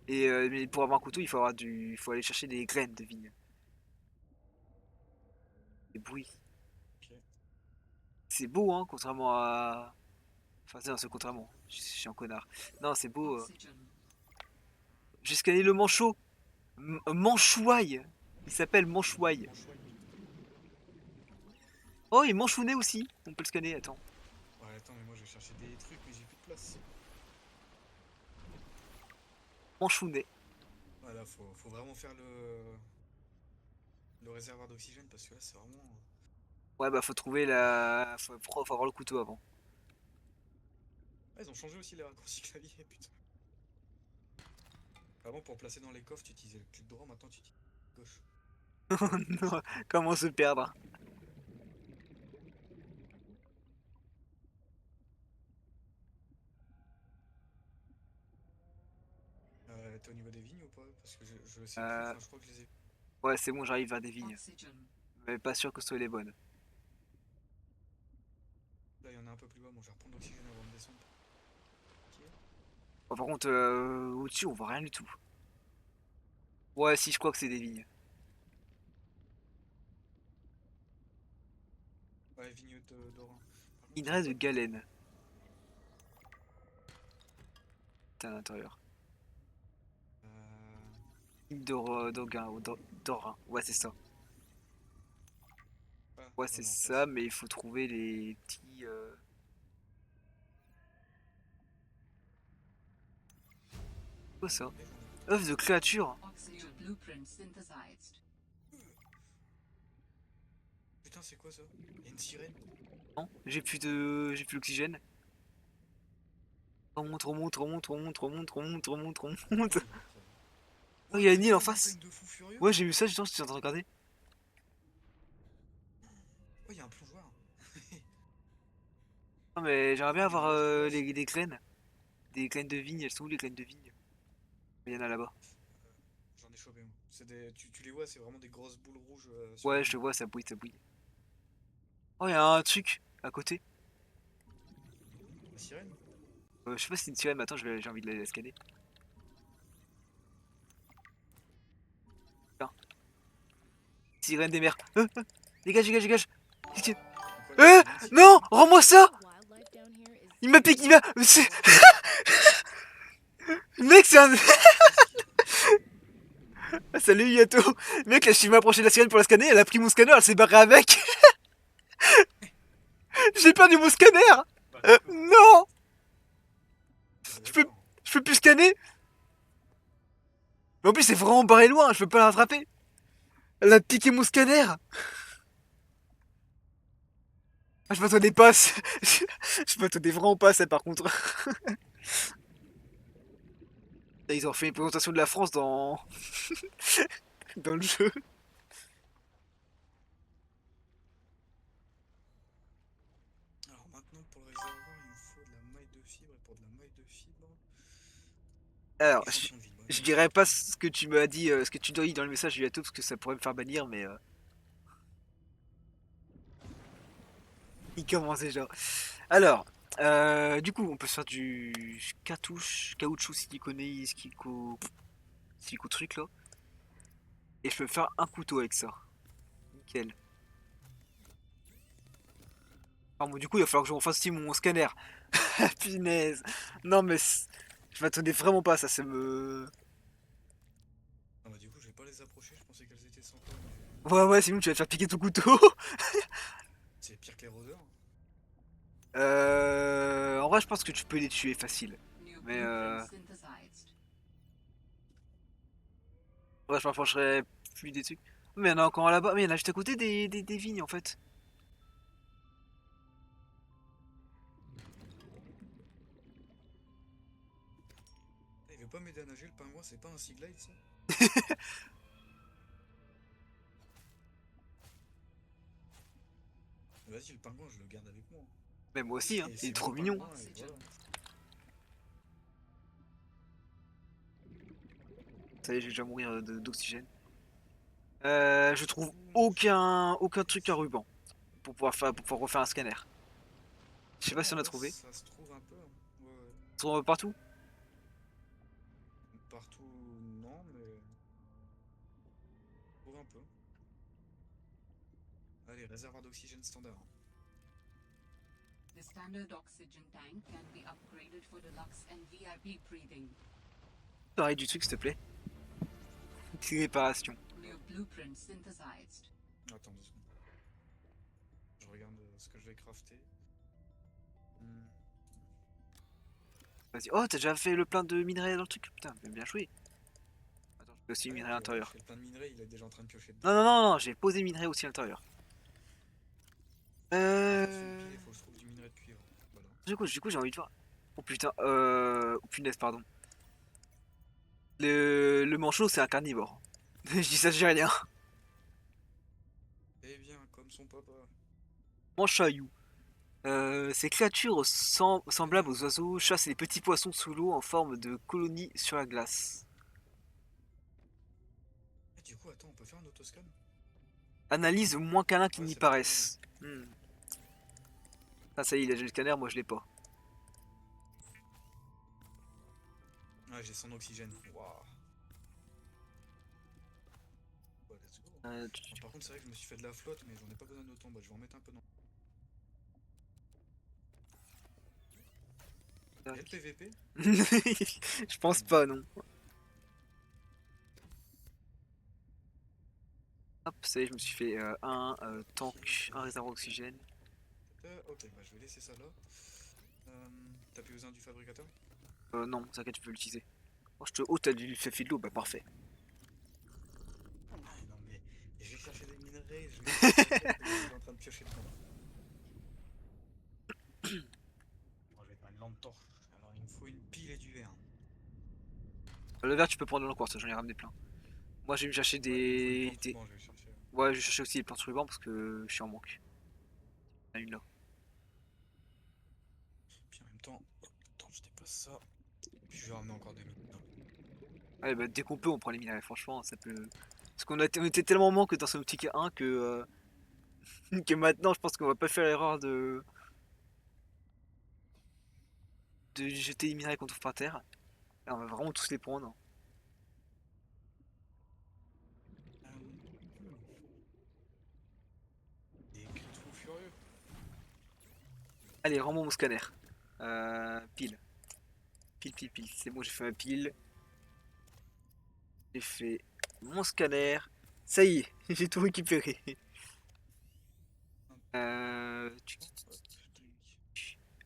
[SPEAKER 1] Et mais pour avoir un couteau, il faut aller chercher des graines de vigne. Des bruits.
[SPEAKER 2] Ok.
[SPEAKER 1] C'est beau, hein, contrairement à. Enfin, non, c'est contrairement. Je suis un connard. Non, c'est beau.
[SPEAKER 5] Oxygen.
[SPEAKER 1] J'ai scanné le manchot. Manchouaille. Il s'appelle Manchouaille.
[SPEAKER 2] Franchement,
[SPEAKER 1] Oh, et Manchounet aussi. On peut le scanner, attends.
[SPEAKER 2] ouais, attends, mais moi je vais chercher des trucs, mais j'ai plus de place.
[SPEAKER 1] Manchounet.
[SPEAKER 2] Voilà, faut vraiment faire le réservoir d'oxygène parce que là c'est vraiment.
[SPEAKER 1] Ouais, bah, faut trouver la. Faut avoir le couteau avant.
[SPEAKER 2] Ah, ils ont changé aussi les raccourcis clavier, putain. Avant, pour placer dans les coffres, tu utilisais le clic droit, maintenant tu utilises gauche.
[SPEAKER 1] Non, comment se perdre?
[SPEAKER 2] T'es au niveau des vignes ou pas? Parce que je sais plus,
[SPEAKER 1] Euh,
[SPEAKER 2] enfin je crois que je les ai.
[SPEAKER 1] ouais, c'est bon, j'arrive vers des vignes.
[SPEAKER 5] Oxygen.
[SPEAKER 1] Mais pas sûr que ce soit les bonnes.
[SPEAKER 2] Là il y en a un peu plus bas, bon je vais reprendre l'oxygène avant de descendre. Ok.
[SPEAKER 1] Bon, par contre, au-dessus, on voit rien du tout. Ouais, si, je crois que c'est des vignes.
[SPEAKER 2] Ouais, vigne d'Orin. Par contre,
[SPEAKER 1] Minerai de galène. C'est à l'intérieur.
[SPEAKER 2] euh,
[SPEAKER 1] D'Orin, ou d'Orin. Ouais, c'est ça.
[SPEAKER 2] ah,
[SPEAKER 1] Ouais,
[SPEAKER 2] ouais,
[SPEAKER 1] c'est
[SPEAKER 2] non,
[SPEAKER 1] ça, mais il faut trouver les petits. Quoi ça?
[SPEAKER 2] mais j'en ai.
[SPEAKER 1] Œuf de créature.
[SPEAKER 5] Oxygen blueprint synthesized.
[SPEAKER 2] Putain, c'est quoi ça? Il y a une sirène?
[SPEAKER 1] Non, j'ai plus d'oxygène. Remonte, remonte, remonte, remonte, remonte, remonte, remonte, remonte.
[SPEAKER 2] Oh, il monte.
[SPEAKER 1] Oh,
[SPEAKER 2] Oh,
[SPEAKER 1] il y a
[SPEAKER 2] t'as
[SPEAKER 1] une
[SPEAKER 2] vu
[SPEAKER 1] île en
[SPEAKER 2] la
[SPEAKER 1] face.
[SPEAKER 2] montagne de fou furieux?
[SPEAKER 1] Ouais, j'ai vu ça, justement, j'étais en train de regarder.
[SPEAKER 2] Oh, il y a un plongeoir.
[SPEAKER 1] Non, mais j'aimerais bien
[SPEAKER 2] Oh, des
[SPEAKER 1] avoir
[SPEAKER 2] masterclass.
[SPEAKER 1] des graines. Des graines de vigne, elles sont où les graines de vigne? Il y en a là-bas.
[SPEAKER 2] J'en ai chopé moi. Tu les vois, c'est vraiment des grosses boules rouges sur les
[SPEAKER 1] Ouais, je te
[SPEAKER 2] vignes.
[SPEAKER 1] vois, ça bouille, ça bouille. Oh, il y a un truc à côté.
[SPEAKER 2] La sirène?
[SPEAKER 1] Je sais pas si c'est une sirène, mais attends, j'ai envie de la scanner. Tiens, sirène des mers. Dégage, dégage, dégage. Qu'est-ce que-
[SPEAKER 2] Donc ouais, là, c'est une autre sirène.
[SPEAKER 1] Non, rends-moi ça.
[SPEAKER 4] Wildlife down here is
[SPEAKER 1] Il m'a piqué, il m'a. Mec, c'est un. Ah, salut Yato. Mec, là, je suis m'approché de la sirène pour la scanner, elle a pris mon scanner, elle s'est barrée avec. J'ai perdu mon scanner.
[SPEAKER 2] Bah, d'accord.
[SPEAKER 1] Non,
[SPEAKER 2] Bah,
[SPEAKER 1] je peux,
[SPEAKER 2] d'accord.
[SPEAKER 1] je peux plus scanner. Mais en plus, c'est vraiment barré loin, je peux pas la rattraper. Elle a piqué mon scanner. Ah, je m'attendais pas. Je m'attendais vraiment pas à ça, par contre. Ils ont fait une présentation de la France dans le jeu.
[SPEAKER 2] Alors maintenant, pour le réservoir, il me faut de la maille de fibre. Et pour de la maille de fibre,
[SPEAKER 1] Alors,
[SPEAKER 2] échantillon de vide. Ouais,
[SPEAKER 1] je
[SPEAKER 2] bien sûr.
[SPEAKER 1] dirais pas ce que tu m'as dit, ce que tu dois dire dans le message du Yato, parce que ça pourrait me faire bannir, mais. Il commence déjà. Alors, du coup, on peut se faire du caoutchouc siliconé, silico truc là. Et je peux me faire un couteau avec ça. Nickel. Alors, bon, du coup, il va falloir que je refasse aussi mon scanner. Punaise. Non, mais je m'attendais vraiment pas à ça. Ça me.
[SPEAKER 2] Ah bah du coup, je vais pas les approcher. Je pensais qu'elles étaient sans toi.
[SPEAKER 1] Ouais, ouais, sinon tu vas te faire piquer ton couteau.
[SPEAKER 2] C'est pire que les rôdeurs.
[SPEAKER 1] En vrai, je pense que tu peux les tuer facile.
[SPEAKER 5] New
[SPEAKER 1] Mais
[SPEAKER 5] blueprint synthesized.
[SPEAKER 1] ouais, je m'approcherai plus des trucs. Mais il y en a encore un là-bas. Mais il y en a juste à côté des vignes en fait.
[SPEAKER 2] Ah, il veut pas m'aider à nager, le pingouin, c'est pas un Sea Glide ça? Vas-y, le pingouin, je le garde avec moi.
[SPEAKER 1] Mais moi aussi, hein.
[SPEAKER 2] Et
[SPEAKER 1] Il
[SPEAKER 2] c'est
[SPEAKER 1] est trop
[SPEAKER 2] mon
[SPEAKER 1] mignon.
[SPEAKER 2] pingouin, et voilà.
[SPEAKER 1] Ça y est, je vais déjà mourir d'oxygène. Je trouve aucun truc à ruban pour pouvoir refaire un scanner. Je sais pas
[SPEAKER 2] Ouais,
[SPEAKER 1] si
[SPEAKER 2] en
[SPEAKER 1] on a
[SPEAKER 2] vrai,
[SPEAKER 1] trouvé.
[SPEAKER 2] ça se trouve un peu. Hein. Ouais, ouais.
[SPEAKER 1] On trouve partout.
[SPEAKER 2] Partout, non, mais. On trouve un peu. Allez, réservoir d'oxygène standard.
[SPEAKER 5] The standard oxygen tank can be upgraded for deluxe and VIP breathing.
[SPEAKER 1] Pareil du truc, s'il te plaît. Petite réparation.
[SPEAKER 5] New blueprint synthesized.
[SPEAKER 2] Attends 2 secondes. Je regarde ce que je vais crafter. Hmm.
[SPEAKER 1] Vas-y. Oh, t'as déjà fait le plein de minerais dans le truc? Putain, bien joué. Attends, je fais aussi le
[SPEAKER 2] Ouais,
[SPEAKER 1] minerai à l'intérieur.
[SPEAKER 2] j'ai fait plein de minerais, il est déjà en train de piocher dedans.
[SPEAKER 1] Non, non, non, non, j'ai posé minerai aussi à l'intérieur.
[SPEAKER 2] Ah, il faut que je trouve du minerai de cuivre. Voilà.
[SPEAKER 1] Du coup, j'ai envie de voir. Oh putain, oh punaise, pardon. Le manchot, c'est un carnivore. Je dis ça, j'ai rien.
[SPEAKER 2] Eh bien, comme son papa.
[SPEAKER 1] Manchaillou. Ces créatures semblables aux oiseaux chassent les petits poissons sous l'eau en forme de colonies sur la glace.
[SPEAKER 2] Eh, du coup, attends, on peut faire un autoscan?
[SPEAKER 1] Analyse moins câlin qu'ils
[SPEAKER 2] Ouais,
[SPEAKER 1] n'y
[SPEAKER 2] c'est pas mal,
[SPEAKER 1] paraissent. Ah, ça y est, il a le scanner, moi je l'ai pas.
[SPEAKER 2] Ouais, j'ai son oxygène. Waouh. Bah, let's go. Bon, par contre, c'est vrai que je me suis fait de la flotte, mais j'en ai pas besoin d'autant. Bah, je vais en mettre un peu dans. Il y a le PVP?
[SPEAKER 1] Je pense pas, non. Hop, ça y est, je me suis fait un tank, un réservoir oxygène.
[SPEAKER 2] Ok, bah, je vais laisser ça là. T'as plus besoin du fabricateur?
[SPEAKER 1] Non, t'inquiète, tu peux l'utiliser. Oh, t'as du fait de l'eau, bah parfait.
[SPEAKER 2] Ah, non, mais je vais chercher des minerais, je vais je suis en train de piocher dedans. Bon, je vais faire une lampe torche. Alors, il me faut une pile et du verre.
[SPEAKER 1] Le verre, tu peux prendre dans le quartz, j'en ai ramené plein. Moi, je vais me chercher
[SPEAKER 2] Ouais, il me faut une
[SPEAKER 1] des.
[SPEAKER 2] plante ruban, je vais chercher.
[SPEAKER 1] Ouais, je vais chercher aussi les plantes rubans parce que je suis en manque. Il y en a une là.
[SPEAKER 2] Puis en même temps, attends, je dépasse ça. Puis je vais ramener encore des minerais.
[SPEAKER 1] Ouais, bah, dès qu'on peut, on prend les minerais, franchement, ça peut. Parce on était tellement en manque dans Subnautica 1 que maintenant, je pense qu'on va pas faire l'erreur de jeter les minerais qu'on trouve par terre. Et on va vraiment tous les prendre.
[SPEAKER 2] Des cris de fou furieux.
[SPEAKER 1] Allez, rends-moi mon scanner. Pile. Pile. C'est bon, j'ai fait ma pile. J'ai fait mon scanner. Ça y est, j'ai tout récupéré.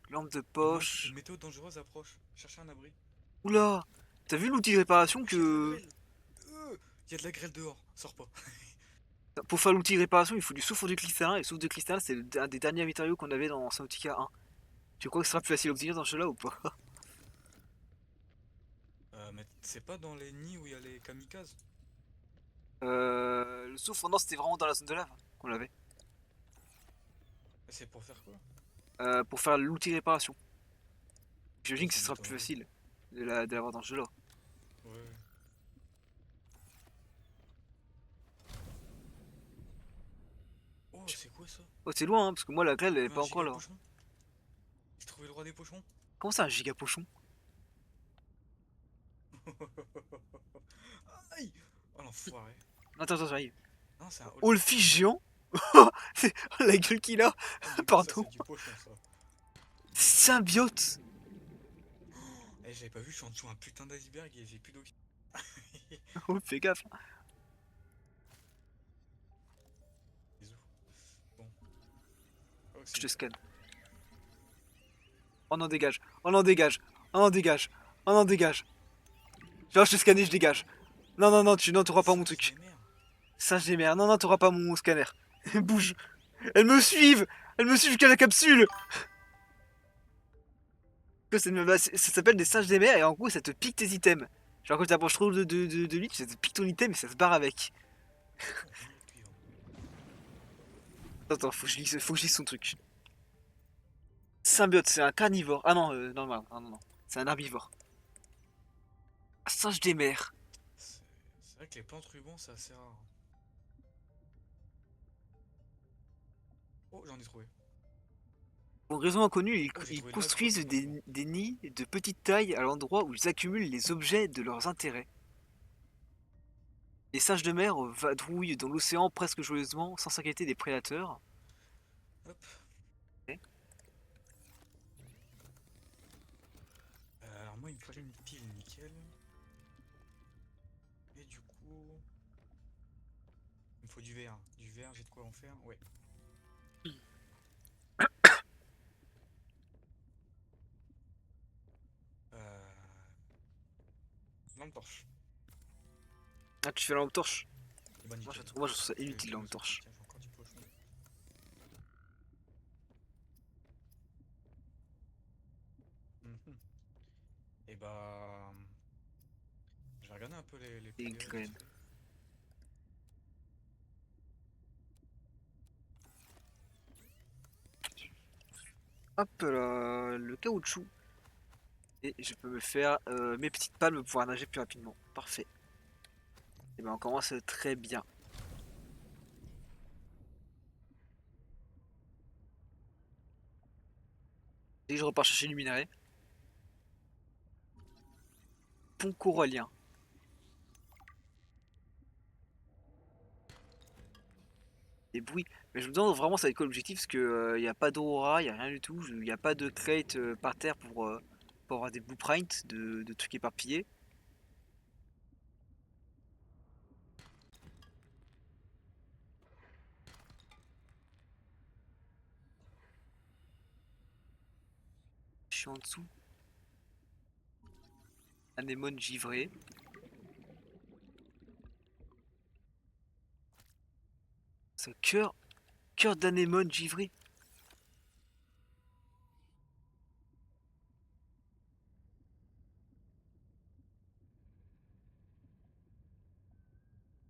[SPEAKER 1] Lampe de poche.
[SPEAKER 2] Une météo dangereuse approche. Cherchez un abri.
[SPEAKER 1] Oula! T'as vu l'outil de réparation
[SPEAKER 2] Oh, j'ai de la
[SPEAKER 1] que.
[SPEAKER 2] grêle. Il y a de la grêle dehors. Sors pas.
[SPEAKER 1] Pour faire l'outil de réparation, il faut du soufre de cristallin. Et le soufre de cristallin, c'est un des derniers matériaux qu'on avait dans Subnautica 1. Tu crois que ce sera plus facile à obtenir dans ce jeu-là ou pas?
[SPEAKER 2] Mais c'est pas dans les nids où il y a les kamikazes?
[SPEAKER 1] Le soufre, non, c'était vraiment dans la zone de lave qu'on l'avait.
[SPEAKER 2] C'est pour faire quoi?
[SPEAKER 1] Pour faire l'outil de réparation. J'imagine que ce
[SPEAKER 2] Ça
[SPEAKER 1] sera plus
[SPEAKER 2] m'étonnerait.
[SPEAKER 1] facile de l'avoir dans ce jeu-là.
[SPEAKER 2] Ouais. Oh, c'est quoi ça?
[SPEAKER 1] Oh, c'est loin, hein, parce que moi, la grêle, elle est
[SPEAKER 2] Un
[SPEAKER 1] pas encore
[SPEAKER 2] giga
[SPEAKER 1] là.
[SPEAKER 2] pochon? J'ai trouvé le roi des pochons?
[SPEAKER 1] Comment ça, un giga pochon?
[SPEAKER 2] Aïe! Oh l'enfoiré.
[SPEAKER 1] Attends, j'arrive.
[SPEAKER 2] Non, c'est un
[SPEAKER 1] Oh, le fiche géant! C'est la gueule qu'il a!
[SPEAKER 2] Ah, du coup, ça,
[SPEAKER 1] Pardon!
[SPEAKER 2] c'est du pochon, ça.
[SPEAKER 1] Symbiote!
[SPEAKER 2] Eh, j'avais pas vu, je suis en dessous d'un putain d'iceberg et j'ai plus d'oxygène.
[SPEAKER 1] Oh, fais gaffe!
[SPEAKER 2] Bisous. Bon.
[SPEAKER 1] Je te scanne. Oh non, dégage! Oh non, dégage! Oh non, dégage! Oh non, dégage! Genre, je te scanne, je dégage! Non, tu n'auras pas mon truc! Singe des mers! Non, t'auras pas mon scanner! Bouge! Elles me suivent! Elles me suivent jusqu'à la capsule! Ça s'appelle des singes des mers et en gros ça te pique tes items. Genre quand tu t'approches trop de lui, ça te pique ton item et ça se barre avec. Attends, faut que je lise son truc. Symbiote, c'est un carnivore. Ah non, non. C'est un herbivore. Ah, singe des mers.
[SPEAKER 2] C'est vrai que les plantes rubans, c'est assez rare. Oh, j'en ai trouvé.
[SPEAKER 1] Pour raison inconnue,
[SPEAKER 2] J'ai
[SPEAKER 1] ils
[SPEAKER 2] trouvé de
[SPEAKER 1] construisent
[SPEAKER 2] l'agro.
[SPEAKER 1] des nids de petite taille à l'endroit où ils accumulent les objets de leurs intérêts. Les singes de mer vadrouillent dans l'océan presque joyeusement sans s'inquiéter des prédateurs.
[SPEAKER 2] Hop.
[SPEAKER 1] Ok.
[SPEAKER 2] ferait une pile, nickel. Et du coup... Il me faut du verre. Du verre, j'ai de quoi en faire? Ouais. Euh... Lampe torche.
[SPEAKER 1] Ah, tu fais la lampe torche?
[SPEAKER 2] Et bah nickel.
[SPEAKER 1] Moi, je trouve ça
[SPEAKER 2] Je vais
[SPEAKER 1] inutile, la
[SPEAKER 2] prendre
[SPEAKER 1] lampe
[SPEAKER 2] les outils.
[SPEAKER 1] torche.
[SPEAKER 2] Tiens, j'ai encore du pochon. Mhm. Et bah... Je vais regarder un peu les
[SPEAKER 1] Et
[SPEAKER 2] players vite
[SPEAKER 1] graines.
[SPEAKER 2] fait.
[SPEAKER 1] Hop là, le caoutchouc. Et je peux me faire mes petites palmes pour pouvoir nager plus rapidement. Parfait. Et ben on commence très bien. Et je repars chercher du minerai. Pont corallien. Des bruits. Mais je me demande vraiment ça va être quoi l'objectif parce que il n'y a pas d'aurora, il n'y a rien du tout. Il n'y a pas de crate par terre pour avoir des blueprints de trucs éparpillés. Je suis en dessous. Anémone givré. Ce cœur d'anémone givré.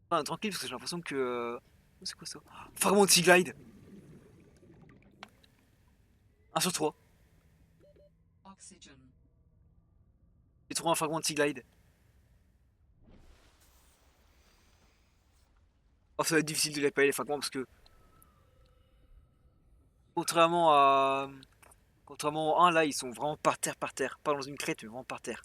[SPEAKER 1] Ah, tranquille parce que j'ai l'impression que... c'est quoi ça? Fragment de Sea Glide. 1 sur 3.
[SPEAKER 5] Oxygen.
[SPEAKER 1] J'ai trouvé un fragment de Sea Glide. Oh, ça va être difficile de les payer les fragments parce que contrairement à contrairement au 1 là ils sont vraiment par terre, pas dans une crête mais vraiment par terre.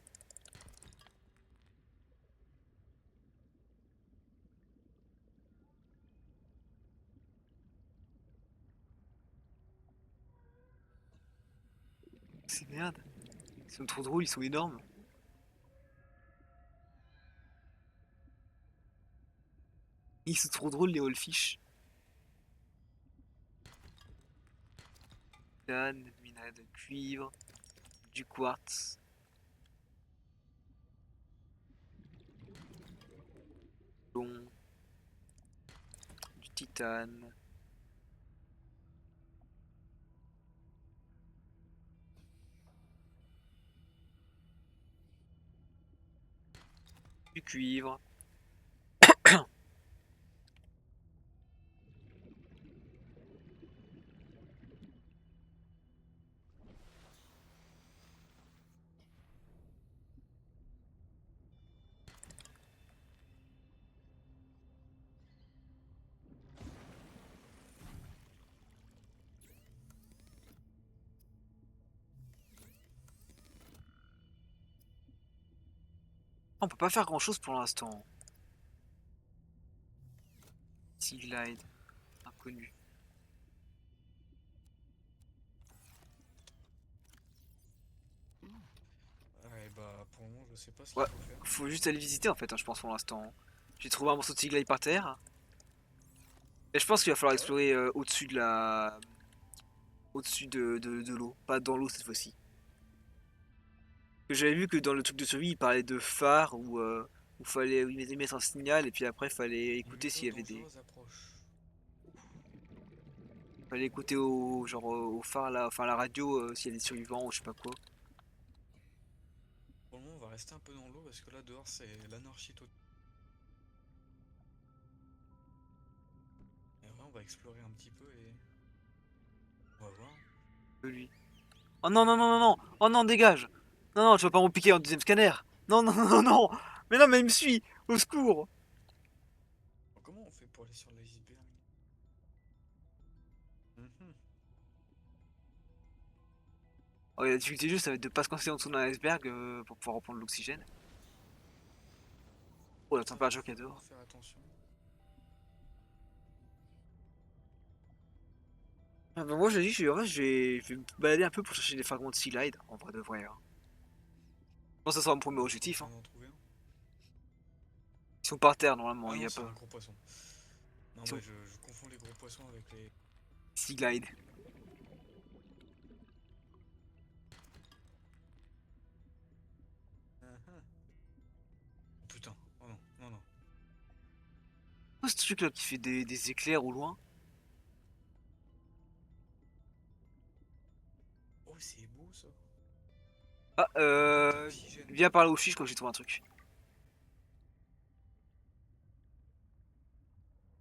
[SPEAKER 1] C'est merde. Ils sont trop drôles, ils sont énormes. Ils sont trop drôles les Wallfish. Titane, minerai de cuivre, du quartz, long, du titane. Du cuivre. On peut pas faire grand chose pour l'instant. Sea Glide, inconnu.
[SPEAKER 2] Ouais, bah pour le moment, je sais pas ce qu'il
[SPEAKER 1] Ouais,
[SPEAKER 2] faut faire.
[SPEAKER 1] faut juste aller visiter en fait, hein, je pense pour l'instant. J'ai trouvé un morceau de Sea Glide par terre. Et je pense qu'il va falloir
[SPEAKER 2] Ah ouais?
[SPEAKER 1] explorer au-dessus de la. Au-dessus de l'eau, pas dans l'eau cette fois-ci. Que j'avais vu que dans le truc de survie, il parlait de phare où fallait où il mettre un signal et puis après fallait
[SPEAKER 2] Une
[SPEAKER 1] écouter s'il
[SPEAKER 2] lumineuse
[SPEAKER 1] y avait des.
[SPEAKER 2] dangereuse approche.
[SPEAKER 1] Fallait écouter au genre au phare là, enfin à la radio s'il y a des survivants ou je sais pas quoi.
[SPEAKER 2] Pour le moment, on va rester un peu dans l'eau parce que là dehors c'est l'anarchie totale. Et ouais, on va explorer un petit peu et on va voir.
[SPEAKER 1] Lui. Oh non non non non non. Oh non dégage. Non non tu vas pas me piquer en deuxième scanner. Non non non non non. Mais non mais il me suit. Au secours.
[SPEAKER 2] Alors, comment on fait pour aller sur l'iceberg? Mhm.
[SPEAKER 1] Oh, la difficulté juste ça va être de pas se coincer en dessous d'un iceberg pour pouvoir reprendre l'oxygène. Oh la
[SPEAKER 2] Ça, faut
[SPEAKER 1] température qu'il y a
[SPEAKER 2] vraiment
[SPEAKER 1] dehors.
[SPEAKER 2] faire attention.
[SPEAKER 1] Ah bah moi en vrai, je vais me balader un peu pour chercher des fragments de Sea Glide en vrai de vrai. Hein. pense que ça sera mon premier objectif. Hein.
[SPEAKER 2] On en trouver un.
[SPEAKER 1] Ils sont par terre normalement,
[SPEAKER 2] Ah
[SPEAKER 1] il y
[SPEAKER 2] non,
[SPEAKER 1] a
[SPEAKER 2] c'est un
[SPEAKER 1] pas.
[SPEAKER 2] gros poisson. Non,
[SPEAKER 1] Ils sont
[SPEAKER 2] mais je confonds les gros poissons avec les.
[SPEAKER 1] Sea Glide.
[SPEAKER 2] Ah, ah. Putain, oh non, non, non.
[SPEAKER 1] Oh, ce truc là qui fait des éclairs au loin.
[SPEAKER 2] Oh, c'est beau ça.
[SPEAKER 1] Ah,
[SPEAKER 2] Contact oxygène.
[SPEAKER 1] viens par là où je suis, je crois que j'ai trouvé un truc.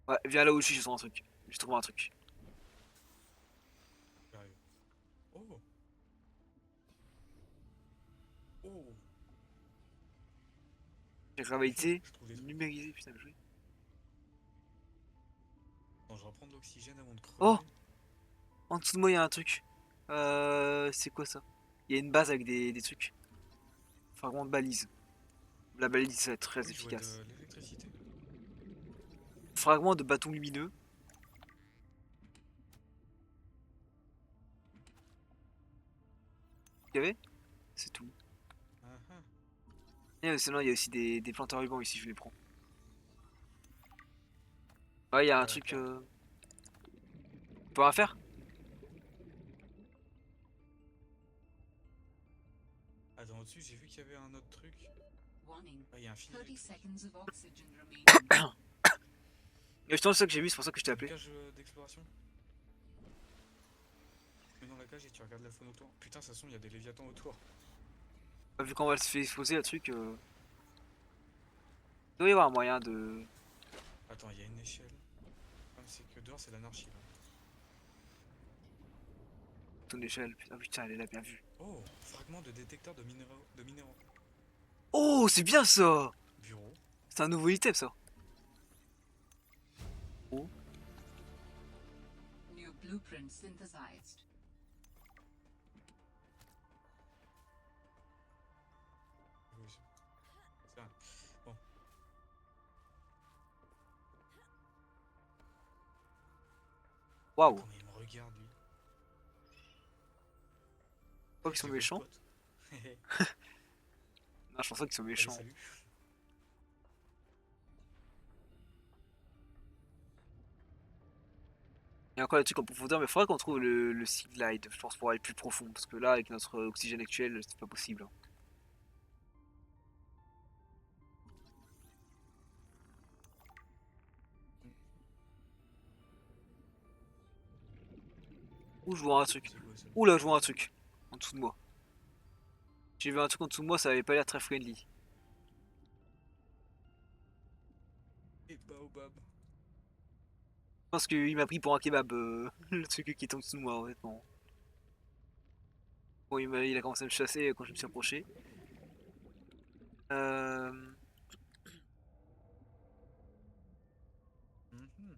[SPEAKER 1] Ouais, viens là où je suis, j'ai trouvé un truc. J'ai trouvé un truc.
[SPEAKER 2] J'arrive. Oh, oh.
[SPEAKER 1] J'ai gravité,
[SPEAKER 2] Je trouve des trucs.
[SPEAKER 1] numérisé, putain, joué.
[SPEAKER 2] Attends, je reprends de l'oxygène avant de crever.
[SPEAKER 1] Oh, en dessous de moi, il y a un truc. C'est quoi ça? Il y a une base avec des trucs. Fragment de balise. La balise, ça va être très
[SPEAKER 2] Oui, je vois
[SPEAKER 1] efficace.
[SPEAKER 2] de l'électricité.
[SPEAKER 1] Fragment de bâton lumineux. Il y avait? C'est tout.
[SPEAKER 2] Ah ah.
[SPEAKER 1] Et sinon, il y a aussi des plantes à ruban ici, je les prends. Ouais, il y a un truc.
[SPEAKER 2] D'accord.
[SPEAKER 1] On peut rien faire?
[SPEAKER 2] Attends, au-dessus, j'ai vu qu'il y avait un autre truc.
[SPEAKER 5] Warning.
[SPEAKER 2] Ah, il y a un fil
[SPEAKER 5] 30
[SPEAKER 2] électrique.
[SPEAKER 5] seconds of oxygen remaining.
[SPEAKER 1] Et justement, c'est ça que j'ai vu, c'est pour ça que je t'ai
[SPEAKER 2] Une
[SPEAKER 1] appelé.
[SPEAKER 2] cage d'exploration. Tu mets dans la cage et tu regardes la faune autour. Putain, de toute façon, il y a des léviathans autour.
[SPEAKER 1] Vu qu'on va se faire exploser le truc, il doit y avoir un moyen de.
[SPEAKER 2] Attends, il y a une échelle. Le problème, c'est que dehors, c'est l'anarchie là.
[SPEAKER 1] Ton échelle. Putain, elle est là, bien vue.
[SPEAKER 2] Oh, fragment de détecteur de minéraux.
[SPEAKER 1] Oh, c'est bien ça!
[SPEAKER 2] Bureau.
[SPEAKER 1] C'est un nouveau item ça. Oh,
[SPEAKER 5] New blueprint synthesized.
[SPEAKER 2] Oui, c'est vrai. Bon,
[SPEAKER 1] waouh!
[SPEAKER 2] comment il me regarde lui.
[SPEAKER 1] Je crois qu'ils sont
[SPEAKER 2] C'est votre
[SPEAKER 1] méchants.
[SPEAKER 2] pote.
[SPEAKER 1] Non, je pense pas qu'ils sont
[SPEAKER 2] Allez,
[SPEAKER 1] méchants.
[SPEAKER 2] salut.
[SPEAKER 1] Il y a encore des trucs en profondeur, mais il faudrait qu'on trouve le Sea Glide, je pense, pour aller plus profond. Parce que là, avec notre oxygène actuel, c'est pas possible. Ouh, je vois un truc.
[SPEAKER 2] C'est quoi ça?
[SPEAKER 1] Ouh là, je vois un truc. En dessous de moi. J'ai vu un truc en dessous de moi, ça avait pas l'air très friendly.
[SPEAKER 2] Et baobab.
[SPEAKER 1] Je pense qu'il m'a pris pour un kebab, le truc qui est en dessous de moi, honnêtement. Bon, il a commencé à me chasser quand je me suis approché. Euh...
[SPEAKER 2] Mhm.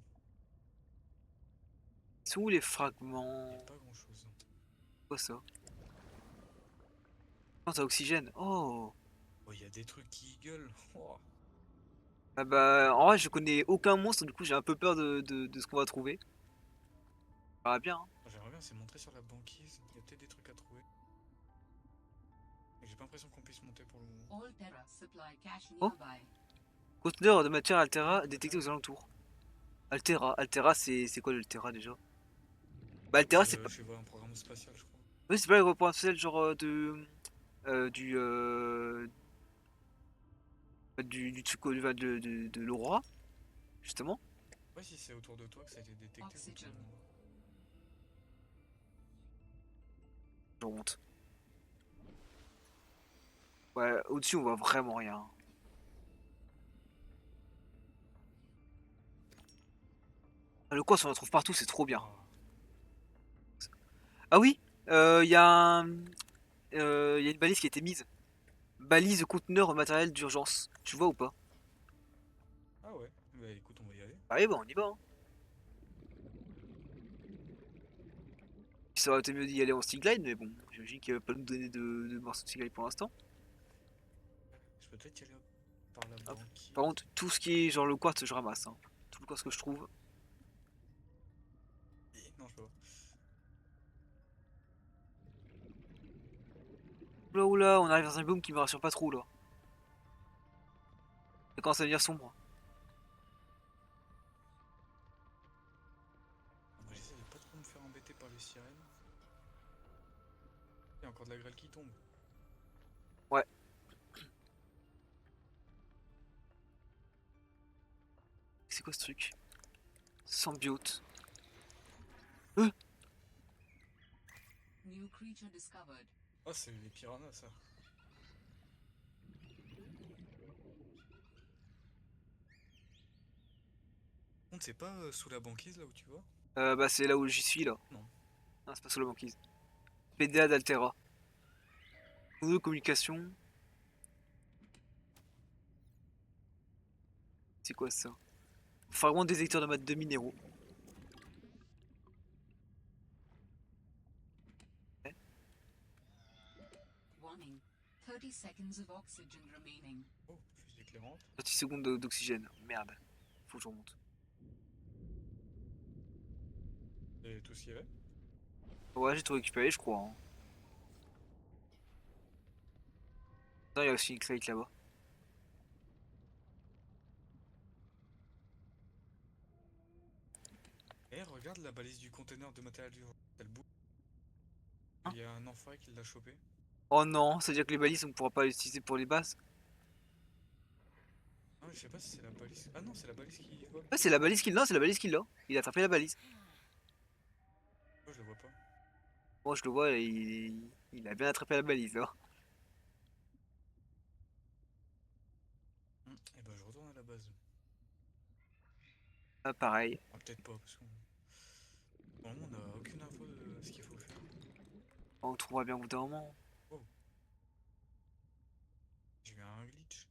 [SPEAKER 1] C'est où les
[SPEAKER 2] Il
[SPEAKER 1] fragments?
[SPEAKER 2] n'y a pas grand chose.
[SPEAKER 1] Quoi ça? Non, t'as oxygène. Oh!
[SPEAKER 2] Oh, il y a des trucs qui gueulent. Oh.
[SPEAKER 1] Ah bah, en vrai, je connais aucun monstre, du coup, j'ai un peu peur de ce qu'on va trouver. Ça va bien, hein.
[SPEAKER 2] J'aimerais bien, c'est monter sur la banquise. Il y a peut-être des trucs à trouver. Mais j'ai pas l'impression qu'on puisse monter pour le moment.
[SPEAKER 5] All Terra supply cache
[SPEAKER 1] Oh!
[SPEAKER 5] nearby.
[SPEAKER 1] Conteneur de matière Altera détecté aux alentours. Altera, c'est quoi l'Altera déjà? Bah, Altera, c'est pas.
[SPEAKER 2] Je vois un programme spatial, je crois.
[SPEAKER 1] Oui, c'est pas le point spécial genre du du truc de l'aurora, justement.
[SPEAKER 2] Ouais, si c'est autour de toi que ça a été détecté.
[SPEAKER 5] Oxygen.
[SPEAKER 1] Je remonte. Ouais, au-dessus, on voit vraiment rien. Ah, le coin, on en trouve partout, c'est trop bien.
[SPEAKER 2] Ah.
[SPEAKER 1] Ah oui, il y a y a une balise qui a été mise. Balise conteneur matériel d'urgence. Tu vois ou pas?
[SPEAKER 2] Ah ouais, bah écoute, on va y aller.
[SPEAKER 1] Ah oui, bon, on y va. Hein. Ça aurait été mieux d'y aller en Sea Glide, mais bon, j'imagine qu'il va pas nous donner de morceaux de Sea Glide pour l'instant.
[SPEAKER 2] Je peux peut-être y aller par la
[SPEAKER 1] Hop.
[SPEAKER 2] banquise.
[SPEAKER 1] Par contre, tout ce qui est genre le quartz, je ramasse. Hein. Tout le quartz que je trouve.
[SPEAKER 2] Non, je peux pas.
[SPEAKER 1] Oula, on arrive dans un biome qui me rassure pas trop là. Ça commence à devenir sombre.
[SPEAKER 2] Moi, j'essaie de pas trop me faire embêter par les sirènes. Il y a encore de la grêle qui tombe.
[SPEAKER 1] Ouais. C'est quoi ce truc? Symbiote.
[SPEAKER 5] New creature discovered.
[SPEAKER 2] Oh, c'est les piranhas, ça. On ne sait pas sous la banquise là où tu vas?
[SPEAKER 1] Bah c'est là où j'y suis là.
[SPEAKER 2] Non.
[SPEAKER 1] Non, c'est pas sous la banquise. PDA d'Altera. De communication. C'est quoi ça? Fragment détecteur de maths de minéraux.
[SPEAKER 5] Warning. 30 seconds of oxygen remaining.
[SPEAKER 2] Oh, fusée éclairante.
[SPEAKER 1] 30 secondes d'oxygène. Merde. Faut que je remonte.
[SPEAKER 2] Et tout ce qu'il y avait?
[SPEAKER 1] Ouais, j'ai tout récupéré, je crois. Hein. Non, il y a aussi une clé là-bas.
[SPEAKER 2] Eh, regarde la balise du conteneur de matériel d'urgence. Elle bouge.
[SPEAKER 1] Hein?
[SPEAKER 2] Il y a un enfoiré qui l'a chopé.
[SPEAKER 1] Oh non, c'est-à-dire que les balises, on pourra pas les utiliser pour les bases.
[SPEAKER 2] Ah, je sais pas si c'est la balise. Ah non, c'est la balise qui vole.
[SPEAKER 1] Ouais, c'est la balise qu'il a, c'est la balise qu'il a. Il a attrapé la balise.
[SPEAKER 2] Moi, je le vois pas.
[SPEAKER 1] Moi, je le vois, il a bien attrapé la balise là.
[SPEAKER 2] Et ben, je retourne à la base.
[SPEAKER 1] Ah, pareil.
[SPEAKER 2] Ah, peut-être pas, parce qu'on. Pour le moment, on n'a aucune info de ce qu'il faut faire.
[SPEAKER 1] On trouvera bien au bout d'un moment.
[SPEAKER 2] Oh, j'ai eu un glitch.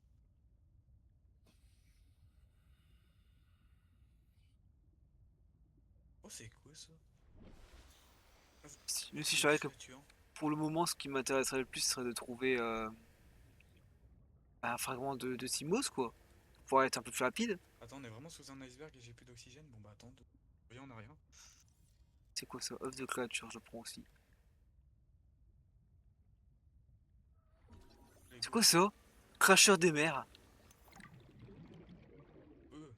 [SPEAKER 2] Oh, c'est quoi ça?
[SPEAKER 1] Même si je
[SPEAKER 2] Des
[SPEAKER 1] savais que
[SPEAKER 2] créatures.
[SPEAKER 1] pour le moment, ce qui m'intéresserait le plus serait de trouver un fragment de Simos, quoi. Pour pouvoir être un peu plus rapide.
[SPEAKER 2] Attends, on est vraiment sous un iceberg et j'ai plus d'oxygène. Bon, bah, attends. Reviens en arrière.
[SPEAKER 1] C'est quoi ça? Œuf de créature, je prends aussi.
[SPEAKER 2] Allez,
[SPEAKER 1] C'est
[SPEAKER 2] go.
[SPEAKER 1] quoi ça? Cracheur des mers.
[SPEAKER 2] Euh,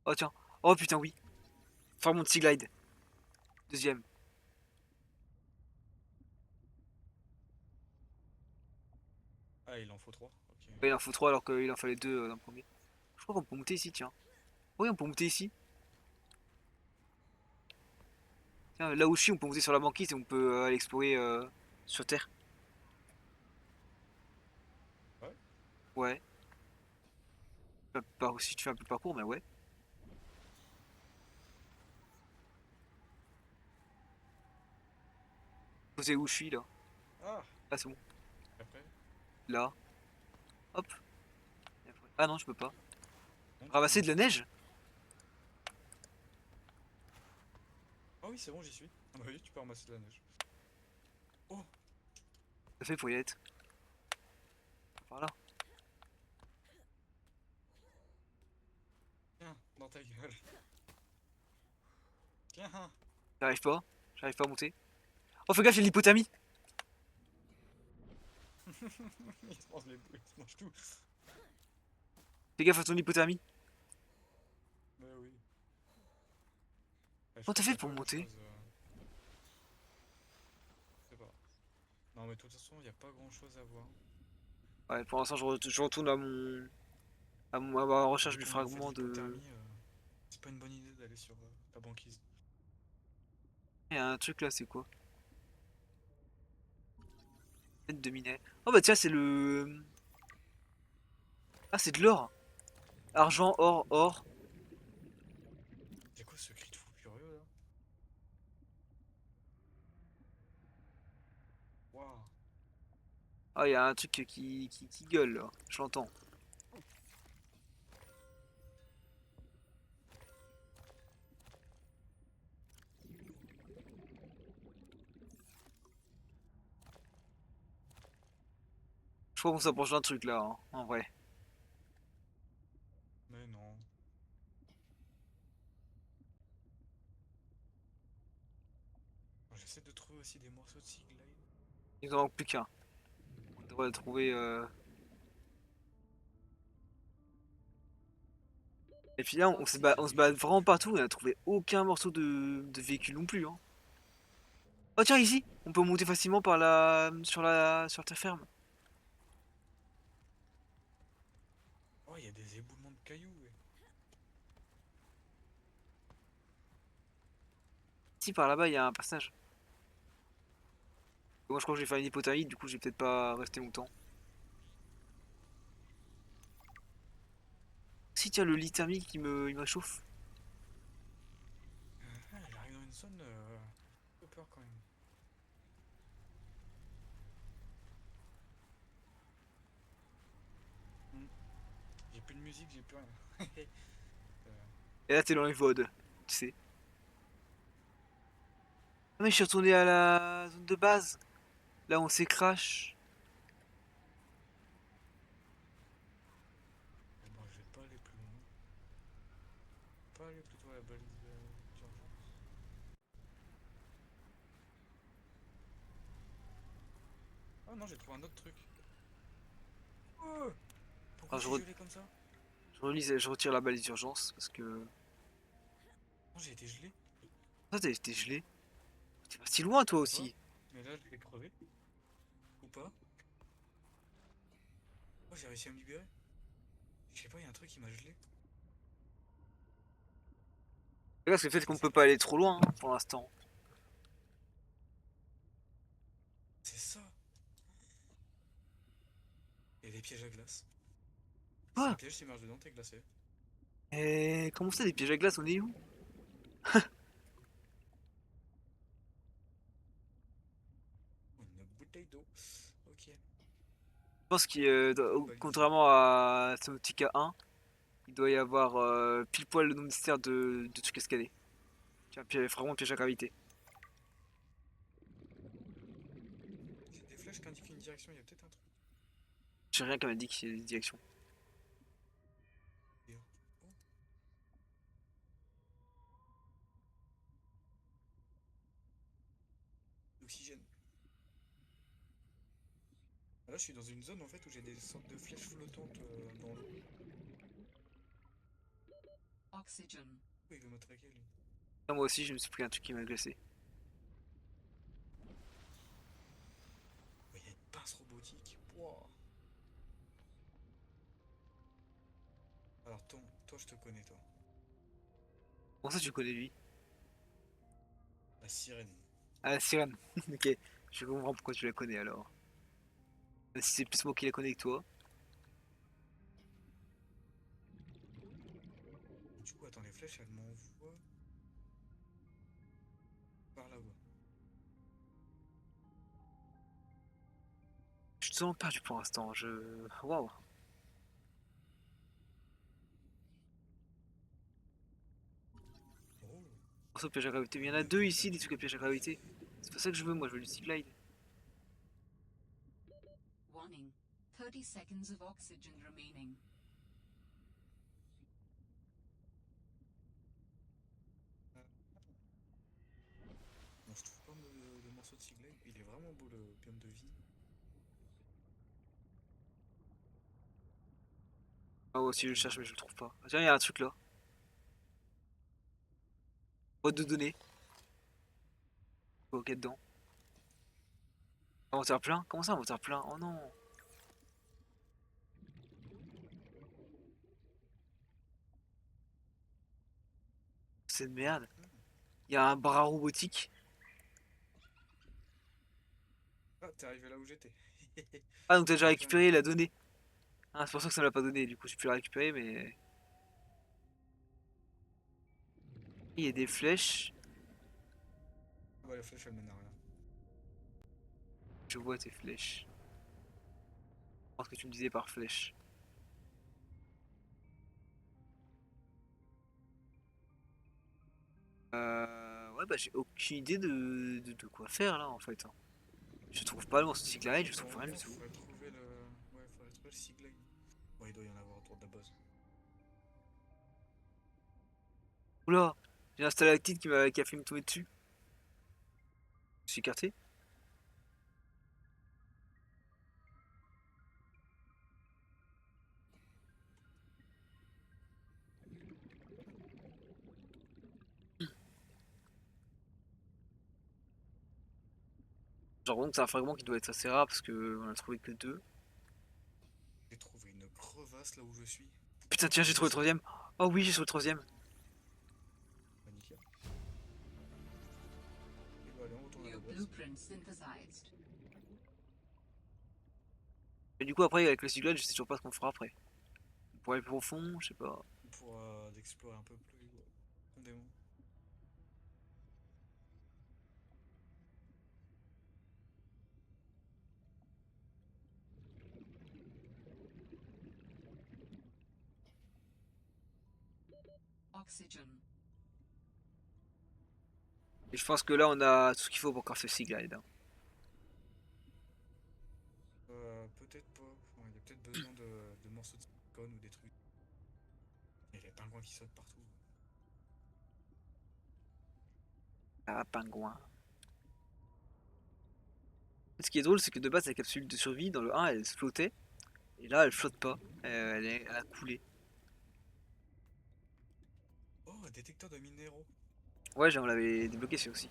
[SPEAKER 1] Oh tiens. Oh putain, oui. Fragment de Sea Glide. Deuxième.
[SPEAKER 2] Ah, il en faut 3. Ok.
[SPEAKER 1] Ouais, il en faut 3 alors qu'il en fallait 2 dans le premier. Je crois qu'on peut monter ici, tiens. Oui, on peut monter ici. Tiens, là où je suis, on peut monter sur la banquise et on peut aller explorer sur Terre.
[SPEAKER 2] Ouais.
[SPEAKER 1] Ouais. Si tu fais un peu le parcours, mais ouais. C'est où je suis là.
[SPEAKER 2] Ah,
[SPEAKER 1] Ah, c'est bon.
[SPEAKER 2] après.
[SPEAKER 1] Là. Hop. Et après- Ah non, je peux pas.
[SPEAKER 2] Non, tu
[SPEAKER 1] Ramasser de la
[SPEAKER 2] peux-
[SPEAKER 1] neige?
[SPEAKER 2] Ah oui, c'est bon, j'y suis. Ah bah oui, tu peux ramasser de la neige. Oh,
[SPEAKER 1] Ça fait pour y être. Par là.
[SPEAKER 2] tiens, dans ta gueule. Tiens.
[SPEAKER 1] J'arrive pas. J'arrive pas à monter. Oh, fais gaffe, il y a de l'hypothermie.
[SPEAKER 2] Il se mange les boules, il se mange tout.
[SPEAKER 1] Fais gaffe à ton hypothermie.
[SPEAKER 2] Bah oui. Ouais, je
[SPEAKER 1] Comment t'as
[SPEAKER 2] crois qu'il y
[SPEAKER 1] fait
[SPEAKER 2] a
[SPEAKER 1] pour
[SPEAKER 2] pas
[SPEAKER 1] monter?
[SPEAKER 2] grand-chose, je sais pas. Non, mais de toute façon, il n'y a pas grand chose à voir.
[SPEAKER 1] Ouais, pour l'instant, je retourne à ma recherche
[SPEAKER 2] Vu
[SPEAKER 1] du
[SPEAKER 2] qu'on a fait de
[SPEAKER 1] fragment de.
[SPEAKER 2] l'hypothermie, c'est pas une bonne idée d'aller sur la banquise.
[SPEAKER 1] Il y a un truc là, c'est quoi? Tête de minet. Oh bah tiens, c'est le. Ah, c'est de l'or. Argent, or, or.
[SPEAKER 2] C'est quoi ce cri de fou furieux là? Waouh!
[SPEAKER 1] Ah, il y a un truc qui gueule là. Je l'entends. Je crois qu'on s'approche d'un truc là, hein, en vrai.
[SPEAKER 2] Mais non. j'essaie de trouver aussi des morceaux de Sea Glide.
[SPEAKER 1] Il nous en manque plus qu'un. On devrait le trouver. Et puis là, on se bat vraiment partout. On a trouvé aucun morceau de véhicule non plus. Hein. Oh tiens, ici, on peut monter facilement par sur la terre ferme.
[SPEAKER 2] Oh, il y a des éboulements de cailloux, ouais.
[SPEAKER 1] Ici, par là-bas, il y a un passage. Moi, je crois que j'ai fait une hypothermie, du coup, j'ai peut-être pas resté longtemps. Si, tiens, le lit thermique, il me réchauffe.
[SPEAKER 2] J'arrive dans une zone un peu peur quand même. Hmm. J'ai plus de musique, j'ai plus rien. Euh,
[SPEAKER 1] Et là, t'es dans les VOD, tu sais. Ah, mais je suis retourné à la zone de base. Là, on s'est crash.
[SPEAKER 2] bon, je vais pas aller plus loin. Pas aller plutôt à la balise d'urgence. Oh non, j'ai trouvé un autre truc. Oh, pourquoi
[SPEAKER 1] Alors,
[SPEAKER 2] je suis gelé comme ça?
[SPEAKER 1] je retire la balise d'urgence parce que.
[SPEAKER 2] Non, j'ai été gelé.
[SPEAKER 1] Ça, t'es gelé. T'es pas si loin, toi
[SPEAKER 2] Je sais pas.
[SPEAKER 1] aussi.
[SPEAKER 2] Mais là, je vais crever. Ou pas. Oh, j'ai réussi à me libérer. Je sais pas, il y a un truc qui m'a gelé.
[SPEAKER 1] Parce que le fait qu'on peut pas aller trop loin hein, pour l'instant.
[SPEAKER 2] C'est ça. Il y a des pièges à glace. C'est un
[SPEAKER 1] Quoi?
[SPEAKER 2] piège, si tu marches dedans, t'es glacé.
[SPEAKER 1] Et comment ça, des pièges à glace, on est où?
[SPEAKER 2] Oh, une bouteille d'eau. Ok.
[SPEAKER 1] Je pense
[SPEAKER 2] Une balise.
[SPEAKER 1] contrairement à Subnautica 1, il doit y avoir pile poil le nombre nécessaire de trucs escalés. Tiens, vraiment piège à gravité.
[SPEAKER 2] C'est des flèches qui indiquent une direction, il y a peut-être un truc.
[SPEAKER 1] J'ai rien qui m'indique les directions.
[SPEAKER 2] Bien. Oh, l'oxygène. Ah, là, je suis dans une zone en fait où j'ai des sortes de flèches flottantes dans l'eau.
[SPEAKER 5] Oxygen.
[SPEAKER 2] Oh, il veut m'attaquer lui.
[SPEAKER 1] Ah, moi aussi, je me suis pris un truc qui m'a glacé.
[SPEAKER 2] Oh, il y a une pince robotique. Wow. Alors, toi, je te connais, toi.
[SPEAKER 1] Comment ça, tu connais lui?
[SPEAKER 2] La sirène.
[SPEAKER 1] Ah, la sirène. Ok, je comprends pourquoi tu la connais alors. Si c'est plus moi qui la connais que toi.
[SPEAKER 2] Du coup, attends, les flèches, elles m'envoient par là-bas.
[SPEAKER 1] Je te sens perdu pour l'instant. Waouh.
[SPEAKER 2] Oh,
[SPEAKER 1] Morceau de piège à gravité. Mais il y en
[SPEAKER 2] on
[SPEAKER 1] a
[SPEAKER 2] a
[SPEAKER 1] deux
[SPEAKER 2] vu
[SPEAKER 1] ici,
[SPEAKER 2] ça.
[SPEAKER 1] des trucs à piège à gravité. C'est pas ça que je veux, moi je veux du Sea Glide.
[SPEAKER 5] Warning. 30 seconds of oxygen remaining.
[SPEAKER 2] Bon, je trouve pas de morceau de Siglade. Il est vraiment beau le biome de vie.
[SPEAKER 1] Ah, moi aussi je le cherche, mais je
[SPEAKER 2] Et
[SPEAKER 1] le trouve pas. Ah, tiens, il y a un truc là. Boîte de données. Ok, dedans. Inventaire plein? Comment ça, inventaire plein? Oh non. C'est de merde. Il y a un bras robotique.
[SPEAKER 2] ah, t'es arrivé là où j'étais.
[SPEAKER 1] Ah, donc t'as déjà
[SPEAKER 2] Ah, tiens,
[SPEAKER 1] récupéré la donnée. Ah, c'est pour ça que ça me l'a pas donné. Du coup, j'ai pu la récupérer, mais. Il y a des flèches.
[SPEAKER 2] ah bah la flèche elle mène à rien.
[SPEAKER 1] Je vois tes flèches. Je pense que tu me disais par flèche. Ouais, bah j'ai aucune idée de quoi faire là en fait. Hein. Je trouve pas le morceau de Cyclade, je
[SPEAKER 2] Pour
[SPEAKER 1] trouve
[SPEAKER 2] le
[SPEAKER 1] rien du
[SPEAKER 2] moment,
[SPEAKER 1] tout.
[SPEAKER 2] faudrait trouver le. Ouais, faudrait trouver le Siglade. Ouais, il doit y en avoir autour de la base.
[SPEAKER 1] Oula, j'ai un stalactite qui a failli me tomber dessus. Je suis écarté. Genre donc c'est un fragment qui doit être assez rare parce que on a trouvé que 2.
[SPEAKER 2] J'ai trouvé une crevasse là où je suis.
[SPEAKER 1] Putain tiens j'ai trouvé le troisième. Oh oui j'ai trouvé le troisième.
[SPEAKER 2] Bah, nickel. Et bah allez, on retourne à la
[SPEAKER 5] New
[SPEAKER 2] base.
[SPEAKER 5] blueprint synthesized.
[SPEAKER 1] Et du coup après avec le cyclone je sais toujours pas ce qu'on fera après. On pourrait aller plus profond, je sais pas.
[SPEAKER 2] On pourra explorer un peu plus profondément.
[SPEAKER 5] Oxygen.
[SPEAKER 1] Et je pense que là on a tout ce qu'il faut pour faire ce Sea Glide. Hein.
[SPEAKER 2] Peut-être pas. Enfin, il y a peut-être besoin de morceaux de silicone ou des trucs. Il y a les pingouins qui sautent partout.
[SPEAKER 1] Ah pingouin. Ce qui est drôle c'est que de base la capsule de survie dans le 1 elle flottait. Et là elle flotte pas. Elle a coulé.
[SPEAKER 2] Oh, un détecteur de minéraux.
[SPEAKER 1] Ouais on l'avait débloqué celui aussi.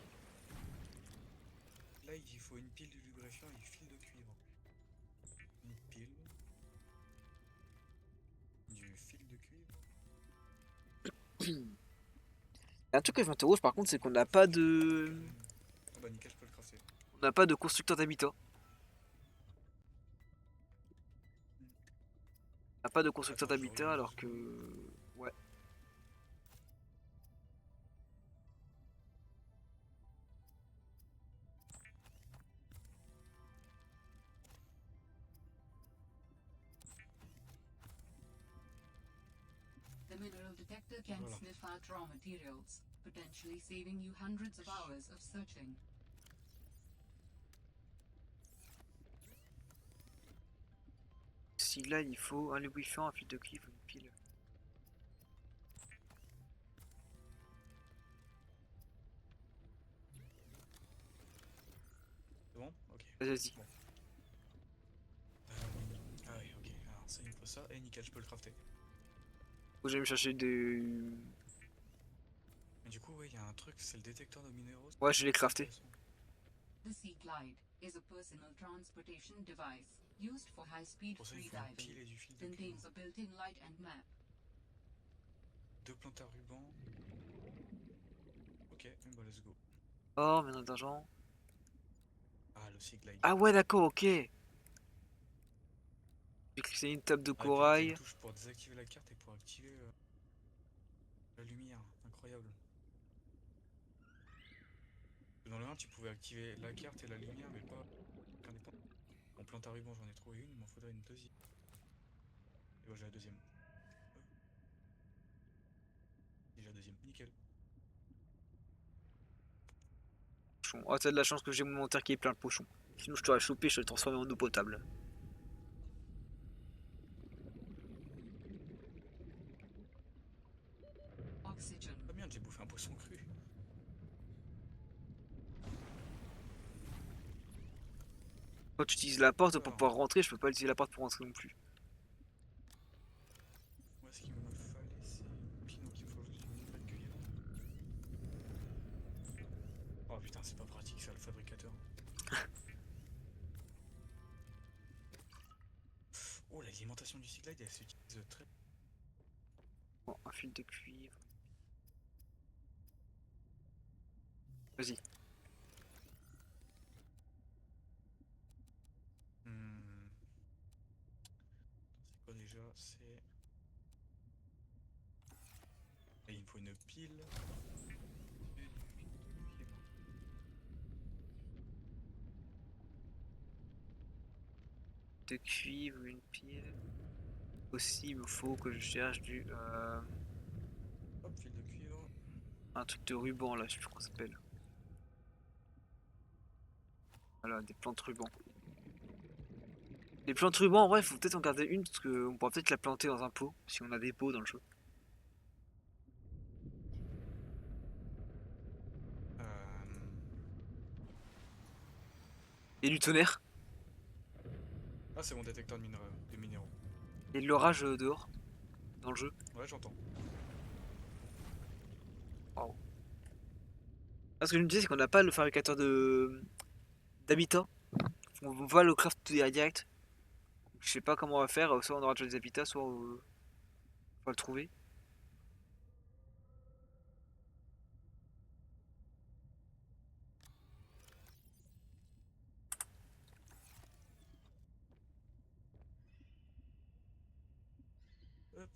[SPEAKER 2] Là, il faut une pile de lubrifiant et une fil de cuivre. Une pile. Du fil de cuivre.
[SPEAKER 1] Un truc que je m'interroge par contre c'est qu'on n'a pas de.
[SPEAKER 2] Ah bah nickel, je peux le crafter.
[SPEAKER 1] On n'a pas de constructeur d'habitat. On n'a pas de constructeur
[SPEAKER 2] Attends, je regarde
[SPEAKER 1] d'habitat
[SPEAKER 2] 2
[SPEAKER 1] alors que.
[SPEAKER 2] secondes.
[SPEAKER 1] Ouais.
[SPEAKER 5] The mineral detector can
[SPEAKER 2] Voilà.
[SPEAKER 5] sniff out raw materials, potentially saving you hundreds of hours of searching.
[SPEAKER 1] Si là il faut un lubrifiant, un fil de cuivre, une pile.
[SPEAKER 2] C'est bon? Ok.
[SPEAKER 1] Vas-y.
[SPEAKER 2] Bon. Ah oui, ok. Alors ça, il me faut ça. Et nickel, je peux le crafter.
[SPEAKER 1] Faut que j'aille me chercher des.
[SPEAKER 2] Mais du coup, ouais, il y a un truc, c'est le détecteur de minéraux.
[SPEAKER 1] Ouais, je l'ai
[SPEAKER 2] C'est
[SPEAKER 1] crafté.
[SPEAKER 2] intéressant.
[SPEAKER 5] The Sea Glide is a personal transportation device used for high-speed
[SPEAKER 2] Pour ça, il faut une pile
[SPEAKER 5] freediving.
[SPEAKER 2] et du fil de
[SPEAKER 5] Contains
[SPEAKER 2] cuivre.
[SPEAKER 5] a built-in light and map.
[SPEAKER 2] 2 plantes à ruban. Ok, bah let's go.
[SPEAKER 1] Oh, maintenant d'argent.
[SPEAKER 2] Ah, le Sea Glide.
[SPEAKER 1] Ah ouais, d'accord, ok. J'ai cliqué une table de
[SPEAKER 2] Ah, et puis là, t'as une
[SPEAKER 1] corail.
[SPEAKER 2] touche pour désactiver la carte et pour activer la lumière. Incroyable. Dans le 1, tu pouvais activer la carte et la lumière, mais pas indépendant. En plante à ruban, j'en ai trouvé une, il m'en faudrait une deuxième. Et bah, j'ai la deuxième. J'ai la deuxième, nickel.
[SPEAKER 1] Oh, t'as de la chance que j'ai mon inventaire qui est plein de pochons. Sinon, je t'aurais chopé, je te transformé en eau potable.
[SPEAKER 5] Oxygen.
[SPEAKER 2] Ah merde, j'ai bouffé un poisson cru.
[SPEAKER 1] Quand tu utilises la porte pour
[SPEAKER 2] Alors,
[SPEAKER 1] pouvoir rentrer, je peux pas utiliser la porte pour rentrer non plus.
[SPEAKER 2] moi, ce qu'il me fallait, c'est une pile, donc il faut que je mette le cuivre. Oh putain, c'est pas pratique ça, le fabricateur. Oh, l'alimentation du Sea Glide, elle s'utilise très.
[SPEAKER 1] Bon, un fil de cuivre. Vas-y.
[SPEAKER 2] C'est quoi déjà? C'est. Et il me faut une pile. Et du fil de cuivre.
[SPEAKER 1] De cuivre, une pile. Aussi, il me faut que je cherche du.
[SPEAKER 2] Hop, fil de cuivre.
[SPEAKER 1] Un truc de ruban là, je sais plus comment ça s'appelle. Voilà, des plantes ruban. Les plantes ruban, en vrai, il faut peut-être en garder une parce qu'on pourra peut-être la planter dans un pot si on a des pots dans le jeu.
[SPEAKER 2] Euh,
[SPEAKER 1] Et du tonnerre.
[SPEAKER 2] Ah, c'est mon détecteur de minéraux.
[SPEAKER 1] Et de l'orage dehors. Dans le jeu.
[SPEAKER 2] Ouais, j'entends.
[SPEAKER 1] Waouh. Ah, ce que je me disais, c'est qu'on n'a pas le fabricateur d'habitat. On voit le craft direct. Je sais pas comment on va faire. Soit on aura déjà des habitats, soit on va le trouver.
[SPEAKER 2] Hop.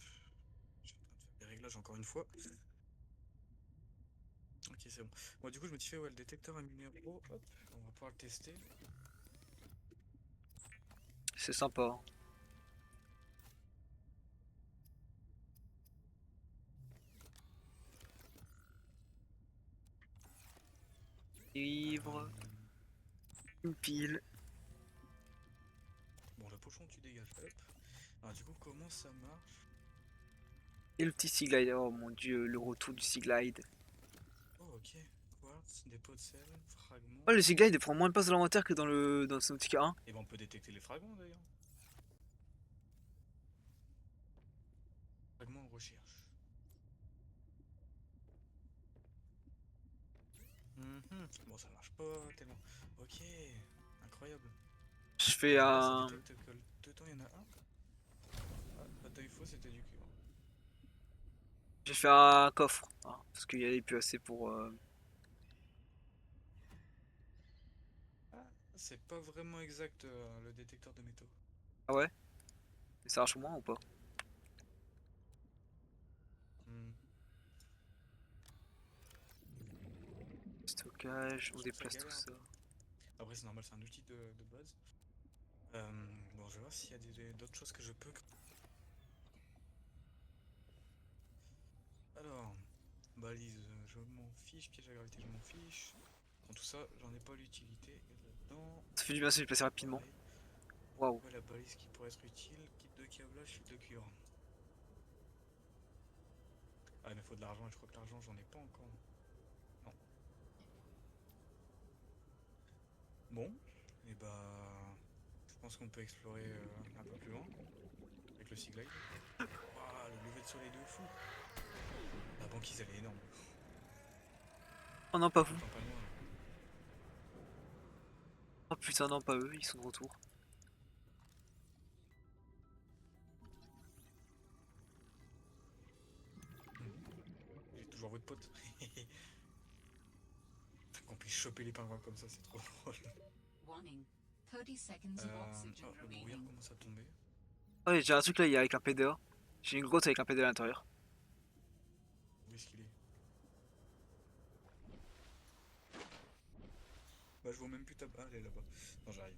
[SPEAKER 2] Je suis en train de faire des réglages encore une fois. Ok, c'est bon. Bon, du coup, je me suis fait, ouais, le détecteur à minéraux. Hop, on va pouvoir le tester.
[SPEAKER 1] C'est sympa, hein. Livre, une pile.
[SPEAKER 2] Bon, le pochon, tu dégages. Hop. Alors, du coup, comment ça marche?
[SPEAKER 1] Et le petit Sea Glide. Oh mon dieu, le retour du Sea Glide.
[SPEAKER 2] Oh, ok. Quartz, dépôt de sel, fragments.
[SPEAKER 1] Oh, le Sea Glide il prend moins de place dans l'inventaire que dans le Subnautica 1.
[SPEAKER 2] Et ben, on peut détecter les fragments d'ailleurs. Fragments de recherche. Bon, ça marche pas tellement. Ok, incroyable.
[SPEAKER 1] Je fais
[SPEAKER 2] Là, ça
[SPEAKER 1] un.
[SPEAKER 2] détecte que dedans il y en a un. Ah, bataille faux, c'était du cuivre.
[SPEAKER 1] J'ai fait un coffre. Hein, parce qu'il y avait plus assez pour.
[SPEAKER 2] Ah, c'est pas vraiment exact le détecteur de métaux.
[SPEAKER 1] Ah ouais? Mais ça marche moins ou pas?
[SPEAKER 2] Hmm.
[SPEAKER 1] Stockage, on
[SPEAKER 2] Je trouve ça
[SPEAKER 1] déplace tout
[SPEAKER 2] galère un
[SPEAKER 1] ça.
[SPEAKER 2] peu. Après, c'est normal, c'est un outil de base. Bon, je vais voir s'il y a d'autres choses que je peux. Alors, balise, je m'en fiche. Piège à gravité, je m'en fiche. Bon, tout ça, j'en ai pas l'utilité. Et là-dedans,
[SPEAKER 1] Ça fait du bien de se déplacer rapidement.
[SPEAKER 2] pareil.
[SPEAKER 1] Waouh.
[SPEAKER 2] Ouais, la balise qui pourrait être utile. Kit de câblage, fil de cuivre. Ah, il me faut de l'argent et je crois que l'argent, j'en ai pas encore. Non. Bon, et bah. Je pense qu'on peut explorer un peu plus loin. Avec le Sea Glide. Waouh, le lever de soleil de fou. La banquise, elle est énorme.
[SPEAKER 1] Oh non, pas vous.
[SPEAKER 2] Enfin, pas loin.
[SPEAKER 1] Oh putain, non, pas eux, ils sont de retour.
[SPEAKER 2] J'ai toujours votre pote. Qu'on puisse choper les pingouins comme ça, c'est trop drôle.
[SPEAKER 5] Warning. 30 seconds of oxygen
[SPEAKER 2] Oh, le brouillard
[SPEAKER 5] remaining.
[SPEAKER 2] commence à tomber.
[SPEAKER 1] Oh, j'ai un truc là, il y a avec un PDA. J'ai une grotte avec un PDA à l'intérieur.
[SPEAKER 2] Où est-ce qu'il est? Bah, je vois même plus ta. Ah, elle est là-bas. Non, j'arrive.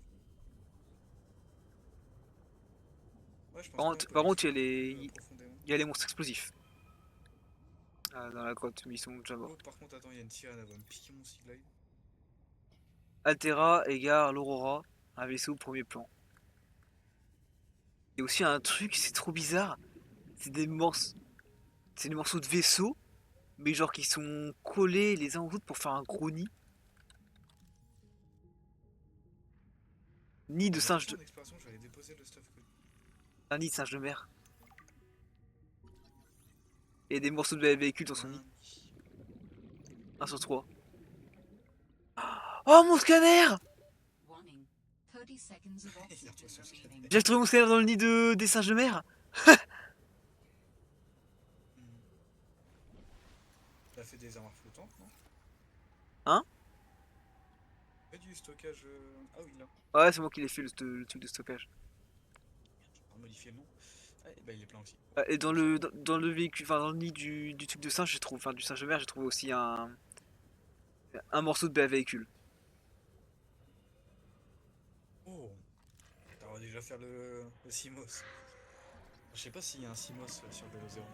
[SPEAKER 2] Ouais, je pense pas, on peut
[SPEAKER 1] Par contre,
[SPEAKER 2] l'explorer plus profondément.
[SPEAKER 1] il y a les monstres explosifs. Ah, dans la grotte, mais ils sont déjà morts.
[SPEAKER 2] Oh, par contre, attends, il y a une sirène, elle va me piquer mon Sea Glide.
[SPEAKER 1] Altera égare l'Aurora, un vaisseau premier plan. Il y a aussi un truc, c'est trop bizarre. C'est des morceaux de vaisseau, mais genre qui sont collés les uns aux autres pour faire un gros nid. Nid de
[SPEAKER 2] On va
[SPEAKER 1] singe
[SPEAKER 2] partir
[SPEAKER 1] de.
[SPEAKER 2] en exploration, je vais aller déposer le stuff que.
[SPEAKER 1] Un nid de singe de mer. Et des morceaux de véhicule dans son nid. 1 sur 3. Oh mon scanner!
[SPEAKER 5] Warning. 30 seconds of
[SPEAKER 2] Il a
[SPEAKER 5] oxygen
[SPEAKER 2] reçu son scanner.
[SPEAKER 5] remaining.
[SPEAKER 1] J'ai retrouvé mon scanner dans le nid des singes de mer.
[SPEAKER 2] T'as fait des armoires flottantes, non?
[SPEAKER 1] Hein?
[SPEAKER 2] Fait du stockage. Ah oui, là.
[SPEAKER 1] Ouais, c'est moi qui l'ai fait le truc de stockage.
[SPEAKER 2] On va modifier le nom. Ah, et bah, il est plein aussi.
[SPEAKER 1] Et dans le véhicule, enfin dans le nid du truc de singe, j'ai trouvé, enfin du singe de mer, j'ai trouvé aussi un morceau de véhicule.
[SPEAKER 2] Oh! On va déjà faire le Simos. Je sais pas s'il y a un Simos sur le Vélo Zéro.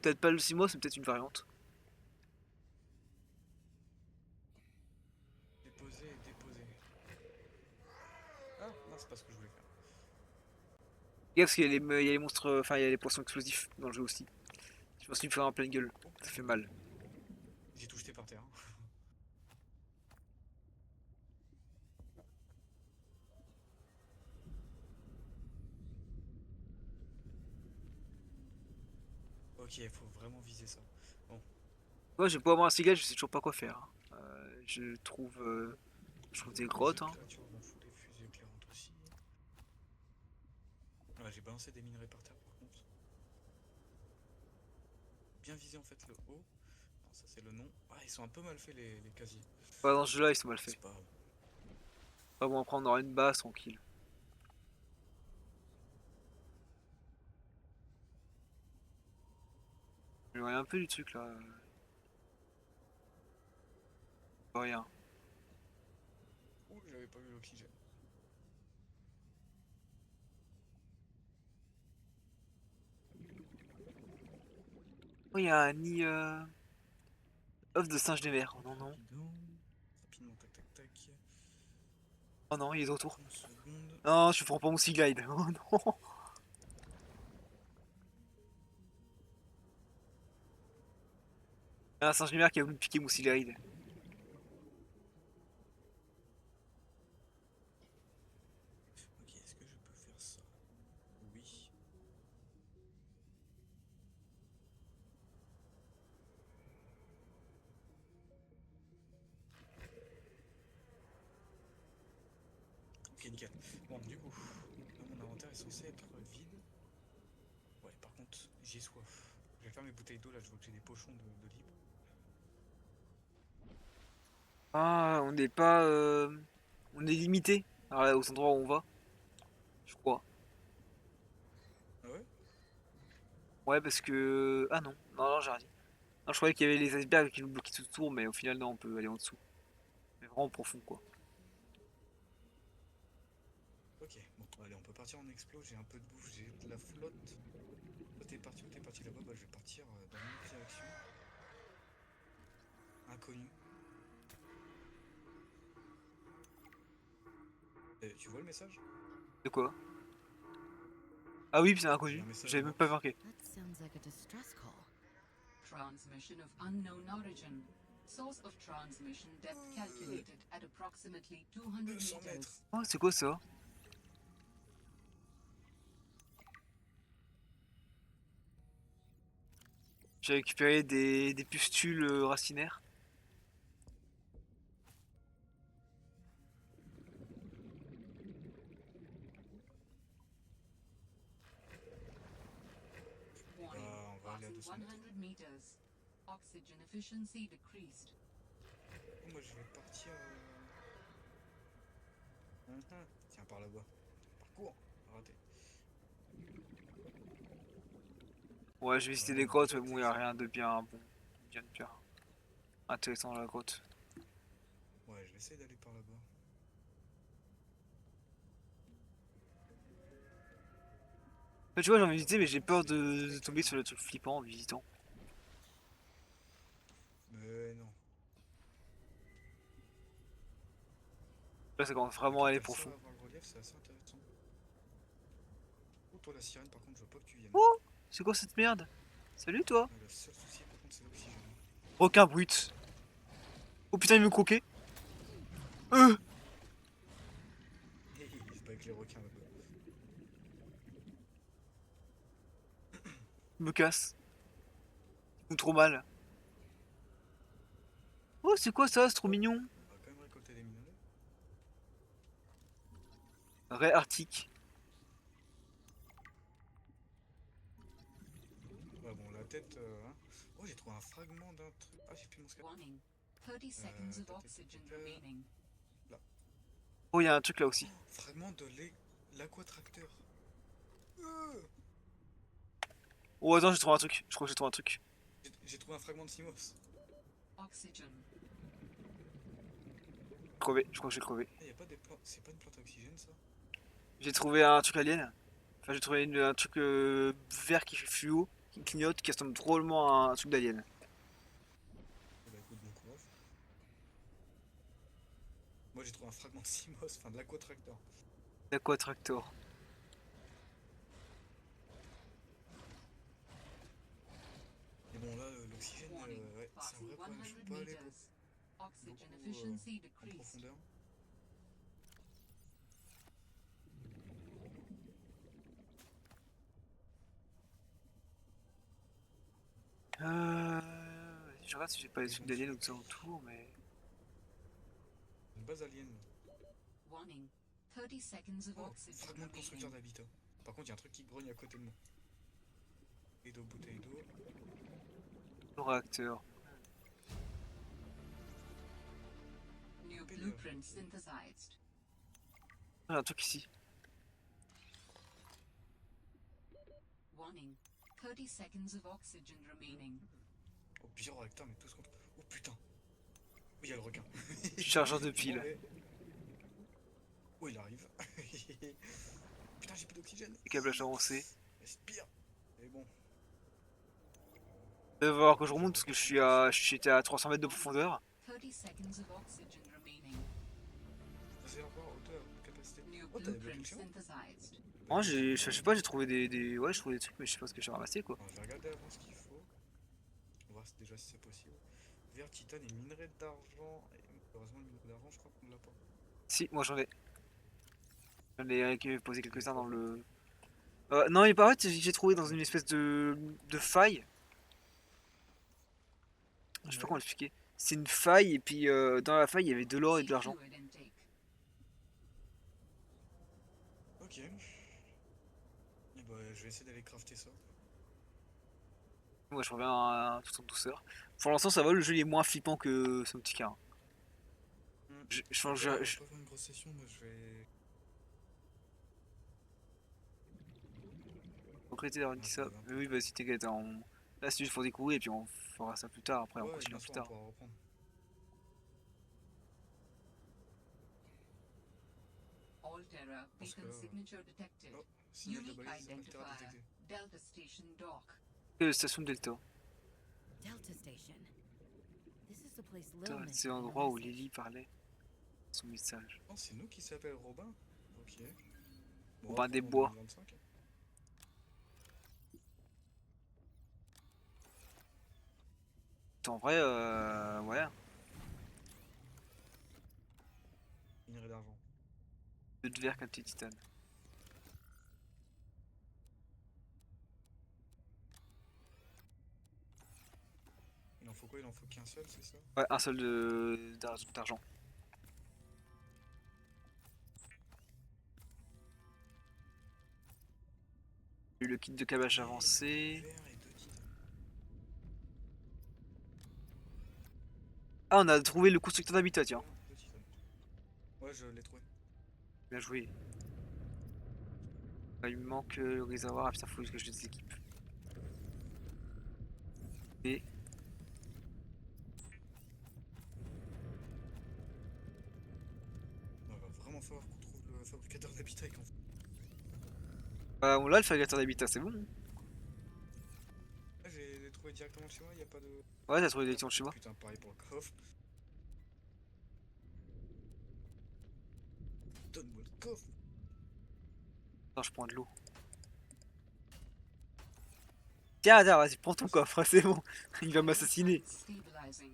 [SPEAKER 1] Peut-être pas le 6 mois, c'est peut-être une variante.
[SPEAKER 2] Déposer et déposer. Ah, non, c'est pas ce que je voulais faire.
[SPEAKER 1] Regarde, parce qu'il y a il y a les monstres, enfin il y a les poissons explosifs dans le jeu aussi. Je pense qu'il me faire un pleine gueule,
[SPEAKER 2] Oh,
[SPEAKER 1] ça fait mal.
[SPEAKER 2] j'ai tout jeté par terre. Ok, il faut vraiment viser ça. Bon,
[SPEAKER 1] Moi, j'ai beau avoir un cigale, je sais toujours pas quoi faire, hein. Je trouve des
[SPEAKER 2] les
[SPEAKER 1] grottes, hein.
[SPEAKER 2] créatures, je m'en fous, les fusées éclairantes aussi. Ouais, j'ai balancé des minerais par terre par contre. Bien visé en fait le haut. Non, ça c'est le nom. Ah, ils sont un peu mal faits les casiers.
[SPEAKER 1] Ouais, dans ce jeu-là, ils sont mal faits.
[SPEAKER 2] C'est pas grave.
[SPEAKER 1] Pas bon, après, on aura une base tranquille. Je vois un peu du truc là. Rien.
[SPEAKER 2] Ouh, j'avais pas vu l'oxygène.
[SPEAKER 1] Oh, il y a un nid œuf de singe des mers. Oh non, non.
[SPEAKER 2] Rapidement. Rapidement, tac tac tac.
[SPEAKER 1] Oh non, il est de retour.
[SPEAKER 2] 30 secondes.
[SPEAKER 1] Non, je prends pas mon sea glide. Oh non. Il y a un singe des mers qui a voulu me piquer mon sea glide.
[SPEAKER 2] Ok, est-ce que je peux faire ça? Oui. Ok, nickel. Bon, du coup, là, mon inventaire est censé être vide. Ouais, par contre, j'ai soif. Je vais faire mes bouteilles d'eau là, je vois que j'ai des pochons de libre.
[SPEAKER 1] Ah, on n'est pas. On est limité aux endroits où on va. Je crois.
[SPEAKER 2] Ah ouais?
[SPEAKER 1] Ouais, parce que. Ah non, non, non, j'ai rien dit. Non, je croyais qu'il y avait les icebergs qui nous bloquaient tout autour, mais au final, non, on peut aller en dessous. Mais vraiment profond, quoi.
[SPEAKER 2] Ok, bon, allez, on peut partir en explo. J'ai un peu de bouffe, j'ai de la flotte. Toi, t'es parti où? T'es parti là-bas? Bah, je vais partir dans une autre direction. Inconnu. Tu vois le message?
[SPEAKER 1] De quoi? Ah oui, c'est
[SPEAKER 2] J'ai
[SPEAKER 1] inconnu.
[SPEAKER 2] un message
[SPEAKER 1] J'avais
[SPEAKER 2] en
[SPEAKER 1] même pas
[SPEAKER 2] off.
[SPEAKER 1] marqué.
[SPEAKER 4] That sounds like a distress call.
[SPEAKER 5] Transmission of unknown origin. Source of transmission depth calculated at approximately 200
[SPEAKER 2] 200 mètres.
[SPEAKER 5] meters.
[SPEAKER 1] Oh, c'est quoi ça? J'ai récupéré des pustules racinaires.
[SPEAKER 5] Warning,
[SPEAKER 2] On va aller à
[SPEAKER 5] passing
[SPEAKER 2] 200 mètres.
[SPEAKER 5] 100 meters. Oxygen efficiency decreased.
[SPEAKER 2] Moi, je vais partir. Tiens, par là-bas. Parcours. Raté.
[SPEAKER 1] Ouais, je vais visiter des
[SPEAKER 2] Ouais,
[SPEAKER 1] grottes, mais bon, y a
[SPEAKER 2] raté.
[SPEAKER 1] rien de bien bon. Bien de bien intéressant dans la grotte.
[SPEAKER 2] Ouais, je vais essayer d'aller par là-bas.
[SPEAKER 1] En fait, tu vois, j'ai envie de visiter, mais j'ai peur de tomber sur le truc flippant en visitant.
[SPEAKER 2] Mais non.
[SPEAKER 1] Là, ça commence vraiment
[SPEAKER 2] Ok,
[SPEAKER 1] à aller
[SPEAKER 2] t'as ça
[SPEAKER 1] profond.
[SPEAKER 2] à voir le relief, c'est assez intéressant. Oh, toi, la sirène, par contre, je veux pas que tu viennes.
[SPEAKER 1] Oh! C'est quoi cette merde? Salut toi!
[SPEAKER 2] Le seul souci, par contre, c'est l'oxygène.
[SPEAKER 1] Requin brut! Oh putain, il me croquait! Euh!
[SPEAKER 2] Hé, c'est pas avec les requins là-bas.
[SPEAKER 1] Il me casse. Ou trop mal. Oh, c'est quoi ça? C'est trop
[SPEAKER 2] Hop,
[SPEAKER 1] mignon!
[SPEAKER 2] on va quand même récolter des minerais.
[SPEAKER 1] Raie arctique.
[SPEAKER 2] Ouais, bon, la tête. Hein. Oh, j'ai trouvé un fragment d'un truc. Ah, j'ai plus mon scarab.
[SPEAKER 5] Warning, 30 seconds of oxygen remaining.
[SPEAKER 2] Là.
[SPEAKER 1] Oh, il y a un truc là aussi.
[SPEAKER 2] Fragment de l'aquatracteur.
[SPEAKER 1] Oh, attends, j'ai trouvé un truc. Je crois que j'ai trouvé un truc.
[SPEAKER 2] J'ai trouvé un fragment de Simos.
[SPEAKER 5] Oxygen.
[SPEAKER 1] Crevé, je crois que j'ai crevé.
[SPEAKER 2] Ah, y a pas des plantes. C'est pas une plante à oxygène ça?
[SPEAKER 1] J'ai trouvé un truc alien. Enfin, j'ai trouvé un truc vert qui fait fluo, qui clignote, qui ressemble drôlement à un truc d'alien.
[SPEAKER 2] Eh bah écoute, bon courage. Moi j'ai trouvé un fragment de Simos, enfin de l'aquatracteur.
[SPEAKER 1] Aquatractor.
[SPEAKER 2] Mais bon là, l'oxygène,
[SPEAKER 5] Warning,
[SPEAKER 2] ouais, c'est un
[SPEAKER 5] passing
[SPEAKER 2] vrai problème. Je
[SPEAKER 5] 100
[SPEAKER 2] peux pas aller
[SPEAKER 5] meters. Oxygen
[SPEAKER 2] beaucoup
[SPEAKER 5] efficiency
[SPEAKER 2] en
[SPEAKER 5] decreased.
[SPEAKER 2] profondeur.
[SPEAKER 1] Je regarde si j'ai pas les trucs d'aliens aux alentours, mais.
[SPEAKER 2] Une base alien.
[SPEAKER 5] Warning. 30 seconds of
[SPEAKER 2] Oh,
[SPEAKER 5] oxygen
[SPEAKER 2] fragment de constructeur
[SPEAKER 5] remaining.
[SPEAKER 2] d'habitat. Par contre, il y a un truc qui grogne à côté de moi. Et d'eau, bouteille d'eau.
[SPEAKER 1] Le réacteur.
[SPEAKER 5] New
[SPEAKER 2] PDF.
[SPEAKER 5] blueprint synthesized.
[SPEAKER 1] Ah, il y a un truc ici.
[SPEAKER 5] Warning. 30 seconds of oxygen remaining.
[SPEAKER 2] Oh, plusieurs réacteurs, mais tous contre. Oh putain. Oh, il y a le requin.
[SPEAKER 1] Chargeur de piles.
[SPEAKER 2] Ouais. Oh, il arrive. Putain, j'ai plus d'oxygène.
[SPEAKER 1] Câblage avancé.
[SPEAKER 2] Respire. Mais bon.
[SPEAKER 1] Il va falloir que je remonte parce que j'étais à 300 mètres de profondeur.
[SPEAKER 5] 30 seconds of oxygen remaining.
[SPEAKER 2] Réservoir, hauteur, capacité.
[SPEAKER 5] New
[SPEAKER 2] Oh, t'as des
[SPEAKER 5] blueprint
[SPEAKER 2] blocs
[SPEAKER 5] synthesized.
[SPEAKER 1] Moi, je sais pas, j'ai trouvé ouais, je trouvais des trucs, mais je sais pas ce que j'ai ramassé quoi.
[SPEAKER 2] Je vais regarder avant ce qu'il faut. On va voir déjà si c'est possible. Verre, titane et minerai d'argent. Heureusement, le minerai d'argent, je crois qu'on l'a pas.
[SPEAKER 1] Si, moi j'en ai. J'en ai posé quelques-uns dans le. Non, mais par contre, j'ai trouvé dans une espèce de faille. Je sais pas
[SPEAKER 2] Ouais.
[SPEAKER 1] comment l'expliquer. C'est une faille, et puis dans la faille, il y avait de l'or et de
[SPEAKER 5] See
[SPEAKER 1] l'argent.
[SPEAKER 5] fluid intake.
[SPEAKER 2] Ok. Et bah, je vais essayer d'aller crafter ça.
[SPEAKER 1] Moi, je reviens tout en douceur. Pour l'instant, ça va, le jeu il est moins flippant que Subnautica, hein. Je
[SPEAKER 2] On
[SPEAKER 1] pense
[SPEAKER 2] va
[SPEAKER 1] que
[SPEAKER 2] pas faire une grosse session, moi je vais.
[SPEAKER 1] regretter d'avoir dit
[SPEAKER 2] Ah,
[SPEAKER 1] ça.
[SPEAKER 2] c'est pas
[SPEAKER 1] Mais oui, vas-y, t'inquiète, hein, là c'est juste pour découvrir, et puis on fera ça plus tard, après on
[SPEAKER 2] Ouais,
[SPEAKER 1] continuera
[SPEAKER 2] bien
[SPEAKER 1] plus
[SPEAKER 2] sûr, on
[SPEAKER 1] tard.
[SPEAKER 2] pourra reprendre.
[SPEAKER 5] Altera
[SPEAKER 2] Parce
[SPEAKER 5] beacon
[SPEAKER 2] que-
[SPEAKER 5] signature detected.
[SPEAKER 2] Oh, signal de
[SPEAKER 5] Unique
[SPEAKER 2] balise Altera
[SPEAKER 5] identifier.
[SPEAKER 2] détecté.
[SPEAKER 5] Delta Station Dock.
[SPEAKER 1] Et la station Delta.
[SPEAKER 4] Delta Station. This is the place Lil
[SPEAKER 1] C'est
[SPEAKER 4] mentioned in her
[SPEAKER 1] l'endroit où
[SPEAKER 4] message.
[SPEAKER 1] Lily parlait. Son message.
[SPEAKER 2] Oh, c'est nous qui s'appelle Robin. Ok. Bon,
[SPEAKER 1] Robin
[SPEAKER 2] après,
[SPEAKER 1] des
[SPEAKER 2] on est en
[SPEAKER 1] Bois.
[SPEAKER 2] 2025, hein.
[SPEAKER 1] En vrai, ouais,
[SPEAKER 2] Minerai d'argent.
[SPEAKER 1] 2 de verre, 4 de titane.
[SPEAKER 2] Il en faut quoi? Il en faut qu'un seul, c'est ça?
[SPEAKER 1] Ouais, un seul d'argent. J'ai eu le kit de câblage
[SPEAKER 2] Et
[SPEAKER 1] avancé.
[SPEAKER 2] verre et 2 titane.
[SPEAKER 1] Ah, on a trouvé le constructeur d'habitat, tiens.
[SPEAKER 2] Verre, 2 titane. Ouais, je l'ai trouvé.
[SPEAKER 1] Bien joué. Ah, il me manque le réservoir. Ah putain, faut que je les équipe. Et
[SPEAKER 2] Il va vraiment falloir qu'on trouve le fabricateur d'habitat et qu'on.
[SPEAKER 1] on l'a le fabricateur d'habitat, c'est bon.
[SPEAKER 2] Ah, j'ai trouvé directement chez moi, il n'y a pas de.
[SPEAKER 1] Ouais, t'as trouvé des de chez moi.
[SPEAKER 2] Putain, pareil pour le coffre. Donne-moi le coffre.
[SPEAKER 1] Attends, je prends de l'eau. Tiens, vas-y, prends ton coffre, c'est bon. Il va m'assassiner.
[SPEAKER 5] Stabilizing.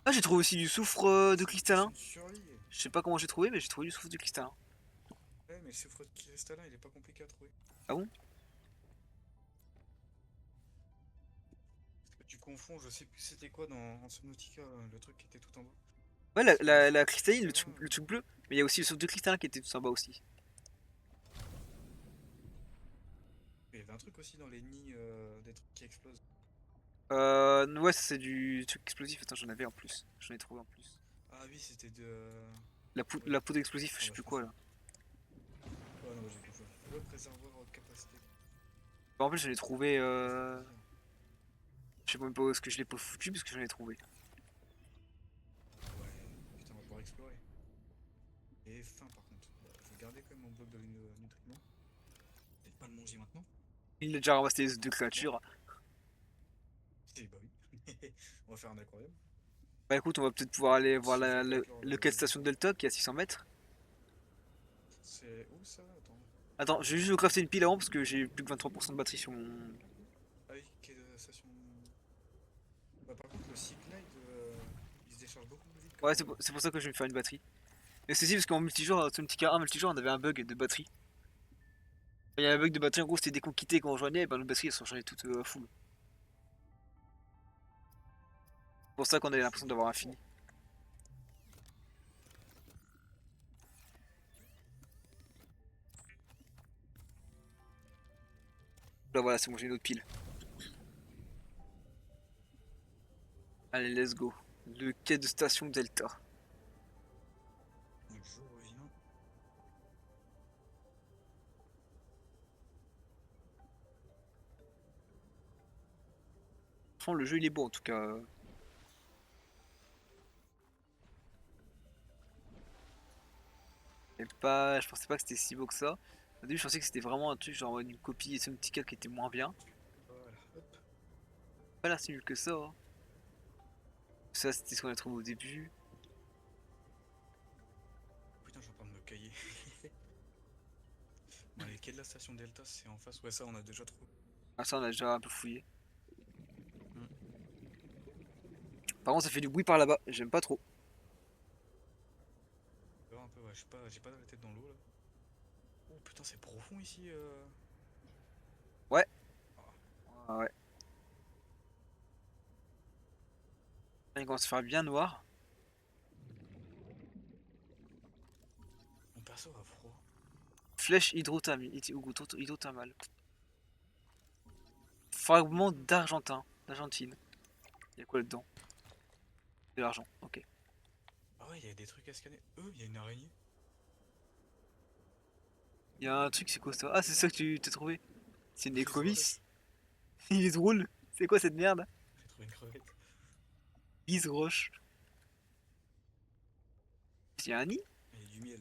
[SPEAKER 1] Ah, j'ai trouvé aussi du soufre de cristallin.
[SPEAKER 2] Survie.
[SPEAKER 1] Je sais pas comment j'ai trouvé, mais j'ai trouvé du soufre de cristallin.
[SPEAKER 2] Ouais, mais le soufre de cristallin, il est pas compliqué à trouver.
[SPEAKER 1] Ah bon?
[SPEAKER 2] Parce que tu confonds, je sais plus c'était quoi dans Subnautica, le truc qui était tout en bas.
[SPEAKER 1] Ouais, la cristalline, le truc bleu. Mais il y a aussi le soufre de cristallin qui était tout en bas aussi.
[SPEAKER 2] Il y avait un truc aussi dans les nids, des trucs qui explosent.
[SPEAKER 1] Ouais, ça c'est du truc explosif. Attends, j'en avais en plus. J'en ai trouvé en plus.
[SPEAKER 2] Ah oui, c'était de.
[SPEAKER 1] La poudre explosive, je sais
[SPEAKER 2] bah,
[SPEAKER 1] plus
[SPEAKER 2] je
[SPEAKER 1] quoi là.
[SPEAKER 2] Ouais, non, j'ai confondu. Le préservoir haute capacité.
[SPEAKER 1] En plus, j'en ai trouvé. Je sais même pas où est-ce que je l'ai pas foutu parce que j'en ai trouvé.
[SPEAKER 2] Ouais, putain, on va pouvoir explorer. Et faim par contre. Bah, je vais garder quand même mon bloc de nutriments. Peut-être pas le manger maintenant.
[SPEAKER 1] Il a déjà ramassé les deux créatures.
[SPEAKER 2] Si, bah oui. On va faire un aquarium.
[SPEAKER 1] Bah écoute, on va peut-être pouvoir aller voir
[SPEAKER 2] Si, je vais pas
[SPEAKER 1] le quai de station Delta qui est à 600 mètres.
[SPEAKER 2] C'est où ça? Attends.
[SPEAKER 1] Attends, je vais juste me crafter une pile avant parce que j'ai plus que 23% de batterie sur mon.
[SPEAKER 2] Ah oui, quai de station. Bah, par contre, le Seaglide, il se décharge beaucoup plus vite.
[SPEAKER 1] Ouais, c'est pour ça que je vais me faire une batterie. Et c'est aussi parce qu'en multijoueur, sur Multica 1 multijoueur, on avait un bug de batterie. Il y a un bug de batterie, en gros, c'était dès qu'on quittait et qu'on rejoignait, et ben nos batteries elles sont chargées toutes à full. pour ça qu'on avait l'impression d'avoir infini. Là voilà, c'est bon, j'ai une autre pile. Allez, let's go. Le quai de station Delta.
[SPEAKER 2] Donc je reviens.
[SPEAKER 1] Franchement, le jeu il est beau en tout cas. Et pas, je pensais pas que c'était si beau que ça. Au début, je pensais que c'était vraiment un truc genre une copie Subnautica qui était moins bien.
[SPEAKER 2] Voilà, hop.
[SPEAKER 1] Pas l'air si nul que ça. Hein. Ça, c'était ce qu'on a trouvé au début.
[SPEAKER 2] Putain, je suis en train de me cailler. Bon, allez, quai de la station Delta, c'est en face. Ouais, ça, on a déjà trouvé.
[SPEAKER 1] Ah, ça, on a déjà un peu fouillé.
[SPEAKER 2] Hmm.
[SPEAKER 1] Par contre, ça fait du bruit par là-bas. J'aime pas trop.
[SPEAKER 2] Un peu, ouais, j'ai pas la tête dans l'eau là. Oh putain, c'est profond ici.
[SPEAKER 1] Ouais.
[SPEAKER 2] Ah,
[SPEAKER 1] Ah ouais. Là, il commence à faire bien noir.
[SPEAKER 2] mon perso a froid.
[SPEAKER 1] Flèche hydrothermale. Fragment d'Argentine. Il y a quoi là-dedans? De l'argent, ok.
[SPEAKER 2] Ah ouais, il y a des trucs à scanner. Il y a une araignée.
[SPEAKER 1] Il y a un truc, c'est quoi ça? Ah, c'est ça que tu t'as trouvé? C'est une
[SPEAKER 2] J'ai trouvé
[SPEAKER 1] écrevisse. Il est drôle. C'est quoi cette merde?
[SPEAKER 2] une crevette.
[SPEAKER 1] Bise roche. Il y a un nid?
[SPEAKER 2] Il y a du miel.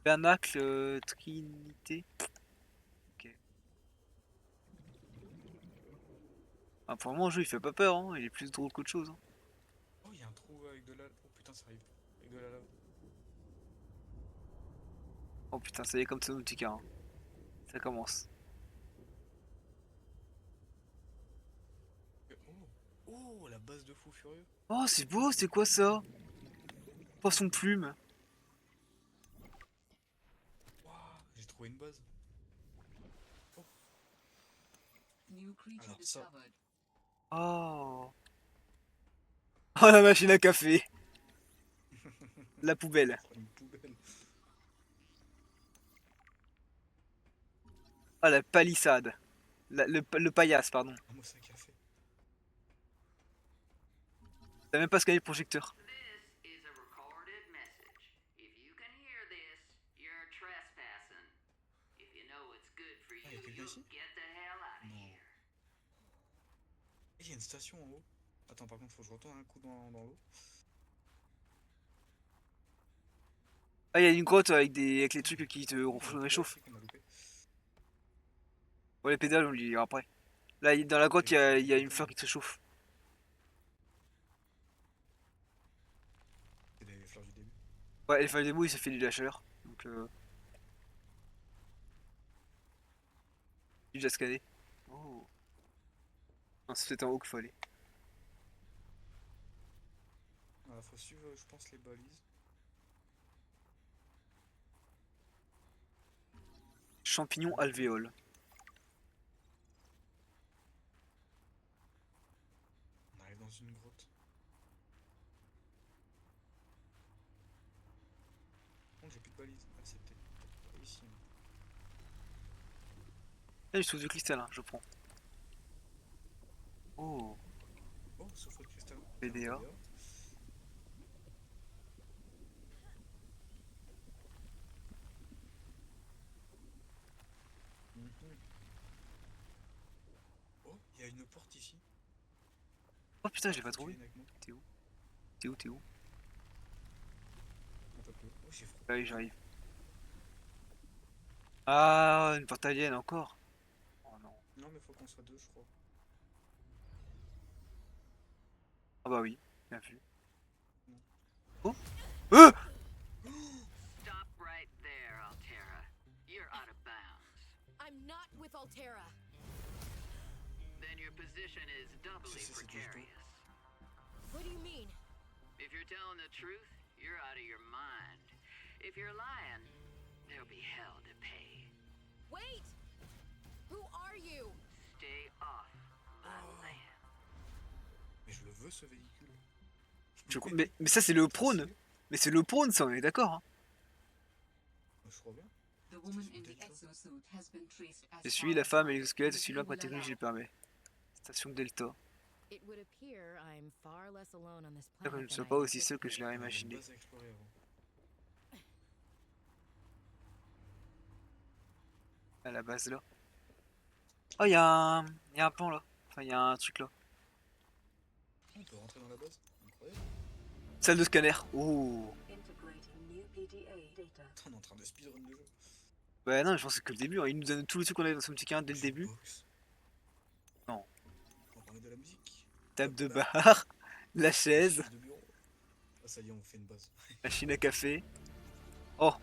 [SPEAKER 1] Bernacle Trinité. Ok. Ah, pour le moment, le jeu il fait pas peur, hein. Il est plus drôle qu'autre chose. Hein.
[SPEAKER 2] Oh, il y a un trou avec de la. Oh putain, ça arrive. Avec de la lave.
[SPEAKER 1] Oh putain, ça y est, comme Subnautica. Hein. Ça commence.
[SPEAKER 2] Oh, la base de fou furieux.
[SPEAKER 1] Oh, c'est beau, c'est quoi ça? Poisson plume.
[SPEAKER 2] Waouh, j'ai trouvé une base.
[SPEAKER 5] New creature
[SPEAKER 2] Alors ça.
[SPEAKER 5] discovered.
[SPEAKER 1] Oh. Oh, la machine à café. La poubelle.
[SPEAKER 2] Une poubelle.
[SPEAKER 1] Ah, la palissade. Le paillasse, pardon.
[SPEAKER 2] Ah, moi, c'est un café.
[SPEAKER 1] T'as même pas scanné le projecteur.
[SPEAKER 6] This is a recorded message. If you can hear this, you're trespassing. If you know what's good for
[SPEAKER 2] Ah,
[SPEAKER 6] you,
[SPEAKER 2] y'a quelqu'un
[SPEAKER 6] you
[SPEAKER 2] ici?
[SPEAKER 6] get the hell out of
[SPEAKER 2] Non.
[SPEAKER 6] here.
[SPEAKER 2] Il y a une station en haut. Attends, par contre, faut que je retourne un coup dans l'eau.
[SPEAKER 1] Ah, il y a une grotte avec les trucs qui te
[SPEAKER 2] Il y a un
[SPEAKER 1] réchauffent.
[SPEAKER 2] pédale qu'on a loupé.
[SPEAKER 1] Ouais, les pédales, on les lira après. Là, dans la grotte, il y a une fleur qui te réchauffe.
[SPEAKER 2] C'est les fleurs du début.
[SPEAKER 1] Ouais, les feuilles de mouille, ça fait de la chaleur. Donc, j'ai déjà scanné. Oh. Non, c'est peut-être en haut qu'il faut aller.
[SPEAKER 2] Ah, faut suivre, je pense, les balises.
[SPEAKER 1] Champignon alvéole.
[SPEAKER 2] On arrive dans une grotte. Oh, j'ai plus de balises. Ah, c'est peut-être pas ici. Hein.
[SPEAKER 1] Là, je trouve du cristal, hein, je prends. Oh.
[SPEAKER 2] Oh, sauf le cristal.
[SPEAKER 1] PDA.
[SPEAKER 2] Oh, il y a une porte ici.
[SPEAKER 1] Oh putain, je l'ai pas
[SPEAKER 2] Tu
[SPEAKER 1] trouvé.
[SPEAKER 2] viens avec moi.
[SPEAKER 1] T'es où? T'es où? T'es où?
[SPEAKER 2] Un peu plus haut. Oh, j'ai froid.
[SPEAKER 1] Ah oui, j'arrive. Ah, une porte alien encore. Oh non.
[SPEAKER 2] Non, mais faut qu'on soit deux, je crois.
[SPEAKER 1] Ah bah oui, bien vu.
[SPEAKER 2] Non.
[SPEAKER 1] Oh. Euh
[SPEAKER 6] Stop right there, Altera. You're out of bounds.
[SPEAKER 4] I'm not with Altera.
[SPEAKER 6] Then your position is doubly
[SPEAKER 2] C'est du
[SPEAKER 6] precarious.
[SPEAKER 4] What do you mean?
[SPEAKER 6] If you're telling the truth, you're out of your mind. If you're lying, there'll be hell to pay.
[SPEAKER 4] Wait! Who are you?
[SPEAKER 6] Stay off my land.
[SPEAKER 2] veux ce véhicule.
[SPEAKER 1] Je crois... mais ça c'est le prône. Mais c'est le prône ça, on est d'accord. Hein.
[SPEAKER 2] Je crois bien.
[SPEAKER 5] The woman in the exosuit has been traced as
[SPEAKER 1] Je
[SPEAKER 5] far
[SPEAKER 1] suis la
[SPEAKER 5] as
[SPEAKER 1] femme et
[SPEAKER 5] Mars
[SPEAKER 1] l'exosquelette,
[SPEAKER 5] and
[SPEAKER 1] celui-là, ma
[SPEAKER 5] Ulala.
[SPEAKER 1] technologie le permet. Station Delta.
[SPEAKER 4] It would appear I'm far less alone on this
[SPEAKER 1] Que je ne
[SPEAKER 4] planet
[SPEAKER 1] sois
[SPEAKER 4] than
[SPEAKER 1] pas
[SPEAKER 4] I
[SPEAKER 1] aussi seul que je l'aurais
[SPEAKER 2] Il y a une
[SPEAKER 1] imaginé.
[SPEAKER 2] base à explorer avant.
[SPEAKER 1] À la base là. Oh, il y a un pan là. Enfin, il y a un truc là.
[SPEAKER 2] On peut rentrer dans la base. Incroyable.
[SPEAKER 1] Salle de scanner. Oh.
[SPEAKER 2] Putain, on est en train de speedrun le jeu.
[SPEAKER 1] Bah non, je pense que c'est que le début. Hein. Il nous donne tous les trucs qu'on avait dans son petit carnet dès le début.
[SPEAKER 2] Jukebox.
[SPEAKER 1] Non.
[SPEAKER 2] On va mettre de la musique.
[SPEAKER 1] Table de
[SPEAKER 2] Hop là.
[SPEAKER 1] bar. La chaise.
[SPEAKER 2] De bureau. Ah, ça y est, on fait une base.
[SPEAKER 1] Machine à café. Oh.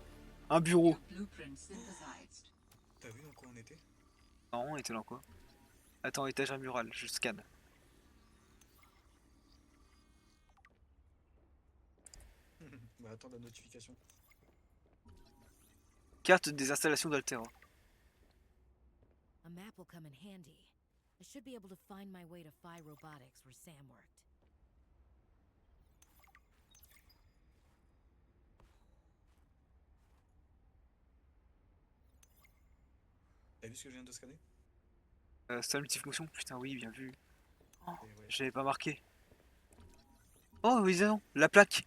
[SPEAKER 1] Un bureau.
[SPEAKER 5] Blueprint synthesized.
[SPEAKER 2] T'as vu dans quoi on était?
[SPEAKER 1] Non, on était dans quoi? Attends, étagère murale. Je scanne.
[SPEAKER 2] Bah, attends la notification.
[SPEAKER 1] Carte des installations d'Altera.
[SPEAKER 4] A map will come in handy. I should be able to find my way to Phi Robotics where Sam worked.
[SPEAKER 2] T'as vu ce que je viens de scanner?
[SPEAKER 1] Salle multifonction. Putain, oui, bien vu. Oh,
[SPEAKER 2] Eh ouais.
[SPEAKER 1] j'avais pas marqué. Oh, oui, non. La plaque.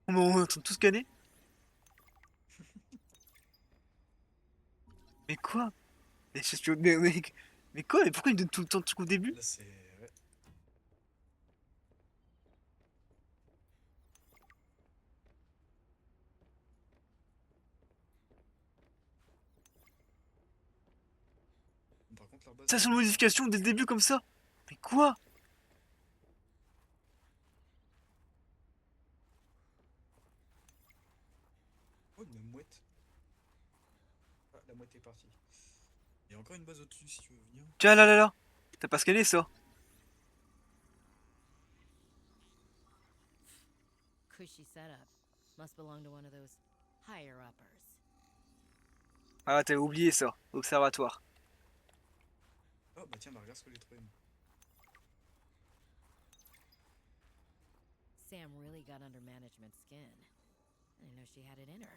[SPEAKER 1] Oh, mais on est en train de tout scanner. Mais quoi? Mais quoi? Mais pourquoi il me donne tout le temps de trucs au début?
[SPEAKER 2] Là, c'est. Ouais. Par contre, leur base.
[SPEAKER 1] Ça, sur modification dès le début comme ça? Mais quoi?
[SPEAKER 2] Oh, une mouette. Ah, la mouette est partie. Il y a encore une base au-dessus si tu veux venir.
[SPEAKER 1] Tiens, là, là, là. T'as pas scanné ça?
[SPEAKER 4] Cushy setup. Must belong to one of those higher uppers.
[SPEAKER 1] Ah, t'avais oublié ça. Observatoire.
[SPEAKER 2] Oh, bah tiens, bah regarde ce que j'ai trouvé. Moi.
[SPEAKER 4] Sam really got under management's skin. I didn't know she had it in her.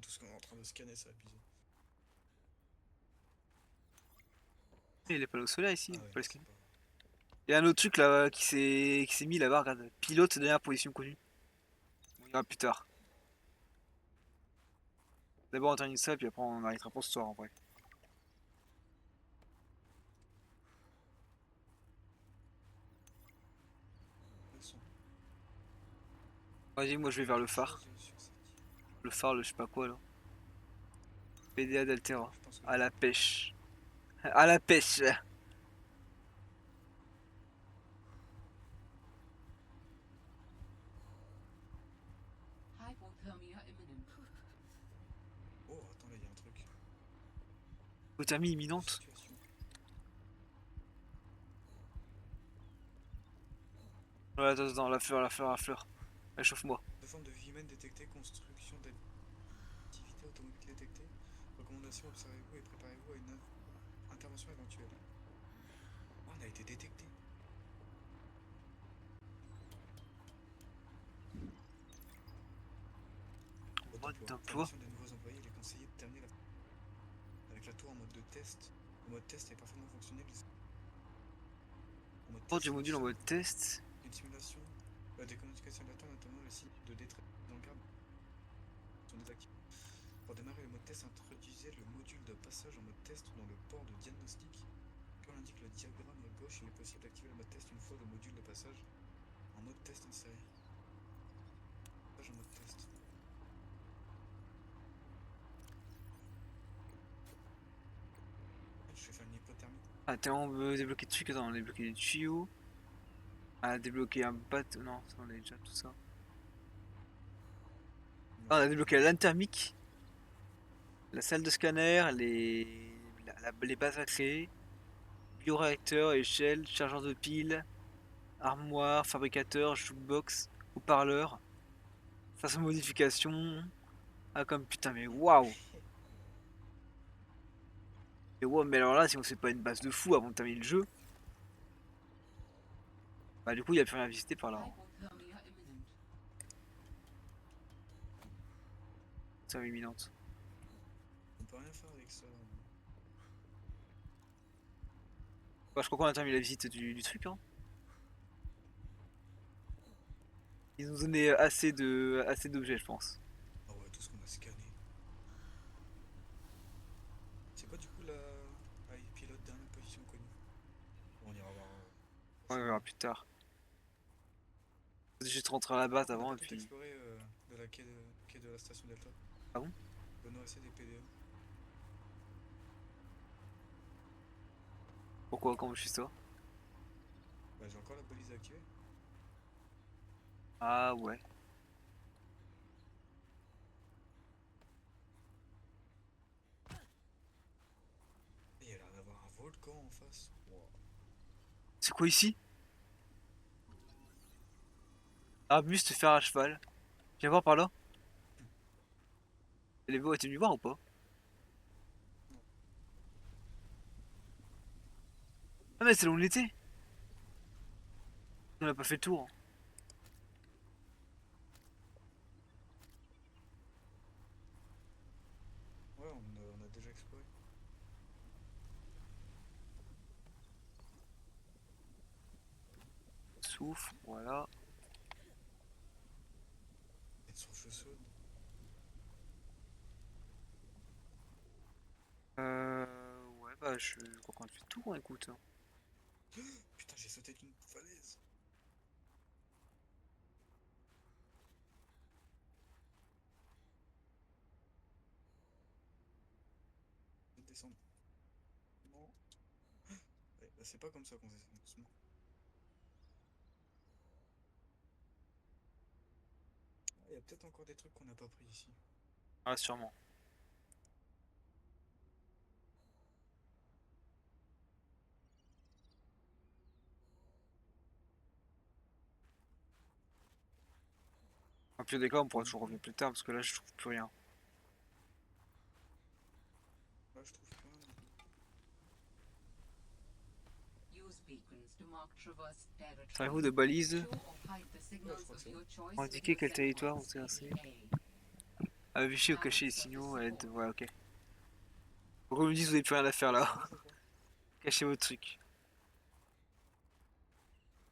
[SPEAKER 2] Tout ce qu'on est en train de scanner, c'est abusé.
[SPEAKER 1] Il y a les panneaux solaires ici.
[SPEAKER 2] Ah
[SPEAKER 1] On
[SPEAKER 2] ouais,
[SPEAKER 1] peut les
[SPEAKER 2] c'est
[SPEAKER 1] scanner.
[SPEAKER 2] pas.
[SPEAKER 1] Il y a un autre truc là qui s'est mis là-bas. Regarde. Pilote dernière position connue. On ira plus tard. D'abord on termine ça, puis après on arrêtera pour ce soir en vrai.
[SPEAKER 2] Le son.
[SPEAKER 1] Vas-y, moi je vais vers le phare.
[SPEAKER 2] Sur cette île.
[SPEAKER 1] Le phare, le je sais pas quoi là. PDA d'Altera.
[SPEAKER 2] Je pense que
[SPEAKER 1] À la pêche. À la pêche.
[SPEAKER 5] Hypothermia imminent.
[SPEAKER 2] Oh, attends, là, il y a un truc.
[SPEAKER 1] Hypothermie imminente.
[SPEAKER 2] Situation.
[SPEAKER 1] Voilà, dans la fleur, la fleur, la fleur. Réchauffe-moi.
[SPEAKER 2] De forme de vie humaine détectée, construction d'activité automobile détectée. Recommandation, observez-vous et préparez-vous à une intervention éventuelle. Oh, on a été détecté.
[SPEAKER 1] Mode d'emploi.
[SPEAKER 2] Formation des nouveaux employés, il est conseillé de terminer avec la tour en mode de test. Le mode test est parfaitement fonctionnel. En mode
[SPEAKER 1] Porte
[SPEAKER 2] test,
[SPEAKER 1] du module en mode test.
[SPEAKER 2] une simulation des communications aléatoires, notamment le site de détresse dans le garde sont désactivés. Pour démarrer le mode test, introduisez le module de passage en mode test dans le port de diagnostic. Comme l'indique le diagramme à gauche, il est possible d'activer le mode test une fois le module de passage en mode test inséré. Passage en mode test. Je vais faire une hypothermie.
[SPEAKER 1] Attends, on veut débloquer des trucs. Attends, on a débloqué des tuyaux. Ah, débloquer un bateau. Non, ça, on a déjà tout ça. Ah, on a débloqué la lame thermique. La salle de scanner, les bases à créer. Bioréacteur, échelle, chargeur de piles, armoire, fabricateur, jukebox, haut-parleur. Façon de modification. Ah, comme putain, mais waouh! Mais ouais, mais alors là, si on se fait pas une base de fou avant de terminer le jeu, bah du coup, il y a plus rien à visiter par là. Hein.
[SPEAKER 5] Hypothermia imminent.
[SPEAKER 1] C'est imminente.
[SPEAKER 2] On peut rien faire avec ça.
[SPEAKER 1] Bah, je crois qu'on a terminé la visite du truc. Hein. Ils nous donnaient assez d'objets, je pense.
[SPEAKER 2] Ah ouais, tout ce qu'on a scanné. C'est quoi du coup la pilote dernière position connue? On ira voir.
[SPEAKER 1] Ouais, on verra plus tard. Faut juste rentrer à la base
[SPEAKER 2] On a
[SPEAKER 1] avant
[SPEAKER 2] pas
[SPEAKER 1] et
[SPEAKER 2] tout
[SPEAKER 1] puis.
[SPEAKER 2] exploré de la quai de la station Delta.
[SPEAKER 1] Ah bon?
[SPEAKER 2] Le nord des PDE.
[SPEAKER 1] Pourquoi quand je suis ça?
[SPEAKER 2] Bah j'ai encore la balise activée.
[SPEAKER 1] Ah ouais.
[SPEAKER 2] Et il y a l'air d'avoir un volcan en face. Wow.
[SPEAKER 1] C'est quoi ici? Arbuste fer à cheval. Viens voir par là. Les veaux étaient venus voir ou pas? Ah mais c'est là où on était. On a pas fait le tour.
[SPEAKER 2] Ouais, on a déjà exploré.
[SPEAKER 1] Souffle, voilà.
[SPEAKER 2] Une source chaude.
[SPEAKER 1] Ouais bah je crois qu'on a fait le tour, hein, écoute.
[SPEAKER 2] Putain, j'ai sauté d'une falaise. Je vais descendre. Non. Ouais, bah, c'est pas comme ça qu'on descend doucement. Ah, il y a peut-être encore des trucs qu'on n'a pas pris ici.
[SPEAKER 1] Ah sûrement. En pire des cas, on pourra toujours revenir plus tard parce que là je trouve plus rien.
[SPEAKER 2] Là, je trouve pas.
[SPEAKER 5] Use beacons to mark traverse
[SPEAKER 1] Servez-vous
[SPEAKER 5] territory.
[SPEAKER 1] de balises
[SPEAKER 5] Show or hide the signals
[SPEAKER 2] crois que
[SPEAKER 5] of
[SPEAKER 2] c'est
[SPEAKER 5] your choice
[SPEAKER 1] pour
[SPEAKER 5] with
[SPEAKER 1] indiquer
[SPEAKER 5] your
[SPEAKER 1] quel territoire
[SPEAKER 5] Z-Mods
[SPEAKER 1] vous intéressez.
[SPEAKER 5] in A.
[SPEAKER 1] Afficher ou cacher les signaux à l'aide de... Ouais ok. Pourquoi vous me dites que vous avez plus rien à faire là?
[SPEAKER 2] Commence ou pas?
[SPEAKER 1] Cachez votre truc.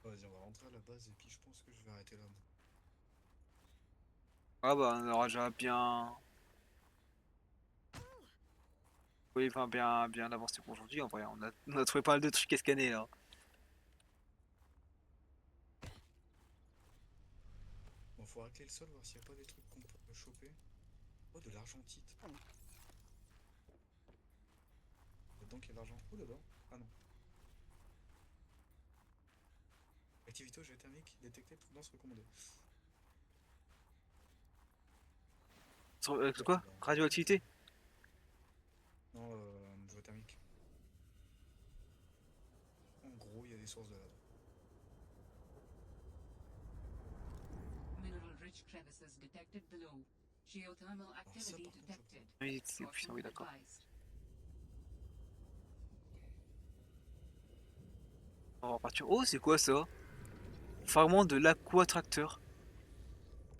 [SPEAKER 2] Vas-y, on va rentrer à la base et puis je pense que je vais arrêter là.
[SPEAKER 1] Ah bah on aura déjà bien... Oui, enfin bien avancé pour aujourd'hui en vrai. On a trouvé pas mal de trucs à scanner là.
[SPEAKER 2] Bon, faut racler le sol, voir s'il n'y a pas des trucs qu'on peut choper. Oh, de l'argentite. Dedans qu'il y a de l'argent. Oh, dedans. Ah non. Activité géothermique détectée, prudence recommandée.
[SPEAKER 1] Quoi? Radioactivité?
[SPEAKER 2] Non, géothermique. En gros, il y a des sources de lave.
[SPEAKER 5] Mineral-rich crevices detected below. Geothermal activity
[SPEAKER 2] par contre, je
[SPEAKER 5] detected.
[SPEAKER 1] Oui, c'est puissant,
[SPEAKER 5] Caution
[SPEAKER 1] oui d'accord.
[SPEAKER 5] advised.
[SPEAKER 1] On va repartir. Oh c'est quoi ça? Fragment de l'aquatracteur.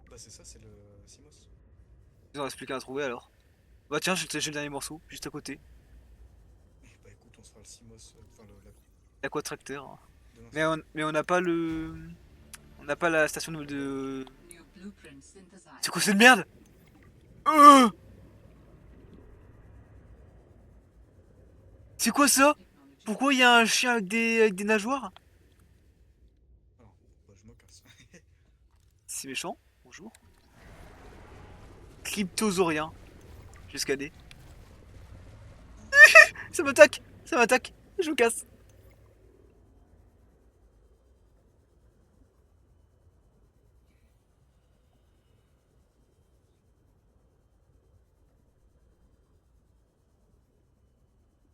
[SPEAKER 2] Bah, c'est ça, c'est le Simos.
[SPEAKER 1] Il en reste plus qu'à trouver alors. Bah tiens, j'ai le dernier morceau, juste à côté.
[SPEAKER 2] Bah, écoute, on se fera le Simos, enfin,
[SPEAKER 1] L'aquatracteur. Hein.
[SPEAKER 2] de
[SPEAKER 1] Mais on n'a pas le... On n'a pas la station de...
[SPEAKER 5] New blueprint synthesized.
[SPEAKER 1] C'est quoi cette merde? Euh C'est quoi ça?
[SPEAKER 5] Technology.
[SPEAKER 1] Pourquoi il y a un chien avec des nageoires?
[SPEAKER 2] Alors, bah, je me casse.
[SPEAKER 1] C'est méchant. Bonjour. Cryptosaurien. J'ai scanné. Ça m'attaque. Ça m'attaque. Je me casse.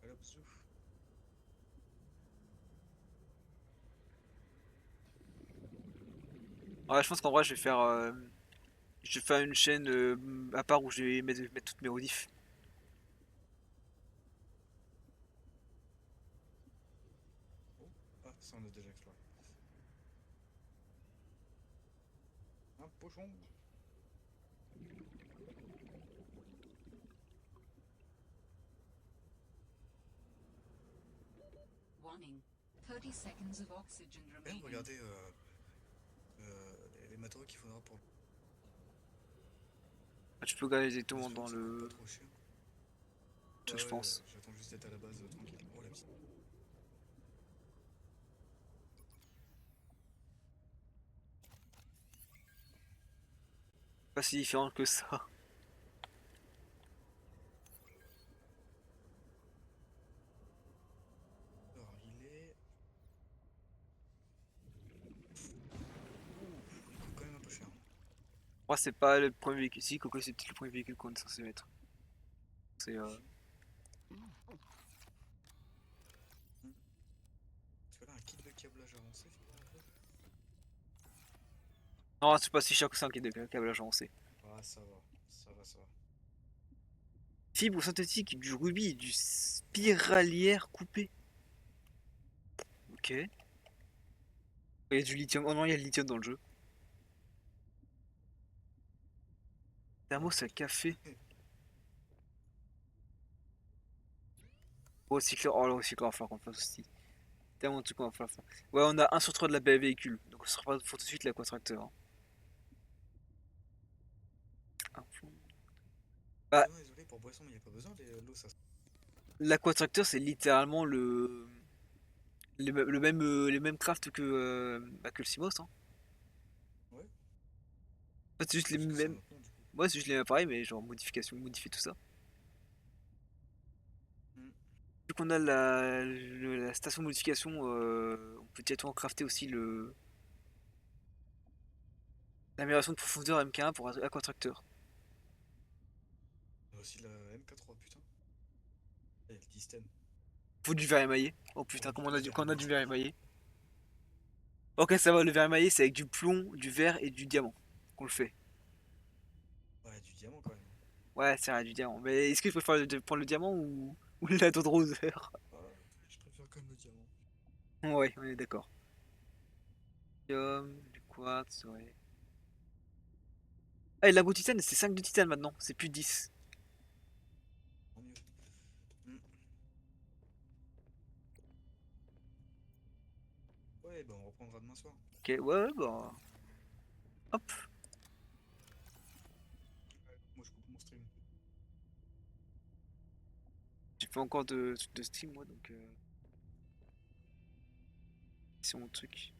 [SPEAKER 2] Allez, hop, zouf.
[SPEAKER 1] Ouais, je pense qu'en vrai, je vais faire une chaîne à part où je vais mettre toutes mes modifs.
[SPEAKER 2] Ça, on a déjà exploré. Un pochon.
[SPEAKER 5] Warning. 30 seconds of oxygen
[SPEAKER 2] Bien,
[SPEAKER 5] remaining.
[SPEAKER 2] regardez les matériaux qu'il faudra pour.
[SPEAKER 1] Ah, tu peux garder
[SPEAKER 2] En
[SPEAKER 1] directement
[SPEAKER 2] espérant
[SPEAKER 1] dans
[SPEAKER 2] que ça coûte
[SPEAKER 1] le
[SPEAKER 2] pas trop cher.
[SPEAKER 1] truc,
[SPEAKER 2] Ouais,
[SPEAKER 1] je
[SPEAKER 2] ouais,
[SPEAKER 1] pense.
[SPEAKER 2] j'attends juste d'être à la base tranquille. Oh la petite.
[SPEAKER 1] Pas si différent que ça.
[SPEAKER 2] Alors, il est. Ouh, il coûte quand même un peu cher.
[SPEAKER 1] Moi, c'est pas le premier véhicule. Si, Coco, c'est peut-être le premier véhicule qu'on est censé mettre. C'est.
[SPEAKER 2] Parce que là, un kit de câblage avancé, c'est pas un peu.
[SPEAKER 1] Non, c'est pas si cher que ça qui est de câblage avancé.
[SPEAKER 2] Ah, ça va, ça va, ça va.
[SPEAKER 1] Fibre synthétique, du rubis, du spiralière coupé. Ok. Il y a du lithium. Oh non, il y a le lithium dans le jeu. Thermos à café. Recycleur. Oh, le recycleur, il va falloir qu'on fasse aussi. Tellement de trucs qu'on va falloir faire. Ouais, on a 1 sur 3 de la véhicule. Donc, ce sera pas pour tout de suite l'aquatracteur. Hein. Bah,
[SPEAKER 2] Non, désolé pour boisson, mais il n'y a pas besoin de l'eau, ça.
[SPEAKER 1] l'aquatracteur, c'est littéralement le même craft que le Simos. Hein.
[SPEAKER 2] Ouais,
[SPEAKER 1] En fait, c'est juste les
[SPEAKER 2] parce que c'est un
[SPEAKER 1] mêmes.
[SPEAKER 2] autre nom du coup.
[SPEAKER 1] Ouais, c'est juste les mêmes appareils, mais genre modification, modifier tout ça.
[SPEAKER 2] Hmm.
[SPEAKER 1] Vu qu'on a la station de modification, on peut directement crafter aussi l'amélioration de profondeur MK1 pour Aquatracteur.
[SPEAKER 2] On a aussi la MK3, putain. Et le Disten.
[SPEAKER 1] Faut du verre émaillé. Oh
[SPEAKER 2] Oh,
[SPEAKER 1] putain,
[SPEAKER 2] du verre
[SPEAKER 1] quand on a du
[SPEAKER 2] émaillé.
[SPEAKER 1] verre émaillé. Ok, ça va, le verre émaillé, c'est avec du plomb, du verre et du diamant qu'on le fait.
[SPEAKER 2] Ouais, du diamant quand même.
[SPEAKER 1] Ouais, c'est vrai, du diamant. Mais est-ce que je préfère prendre le diamant ou la de rose vert?
[SPEAKER 2] Ah, je préfère quand même le diamant.
[SPEAKER 1] Ouais, on est d'accord. Du quartz, ouais. Ah, et la titane, c'est 5 de titane maintenant, c'est plus 10.
[SPEAKER 2] Tant mieux. Hmm. Ouais, bah on reprendra demain soir.
[SPEAKER 1] Ok, ouais, ouais, bah. Hop.
[SPEAKER 2] Moi je coupe mon stream.
[SPEAKER 1] J'ai fait encore de Steam, moi, donc. C'est mon truc.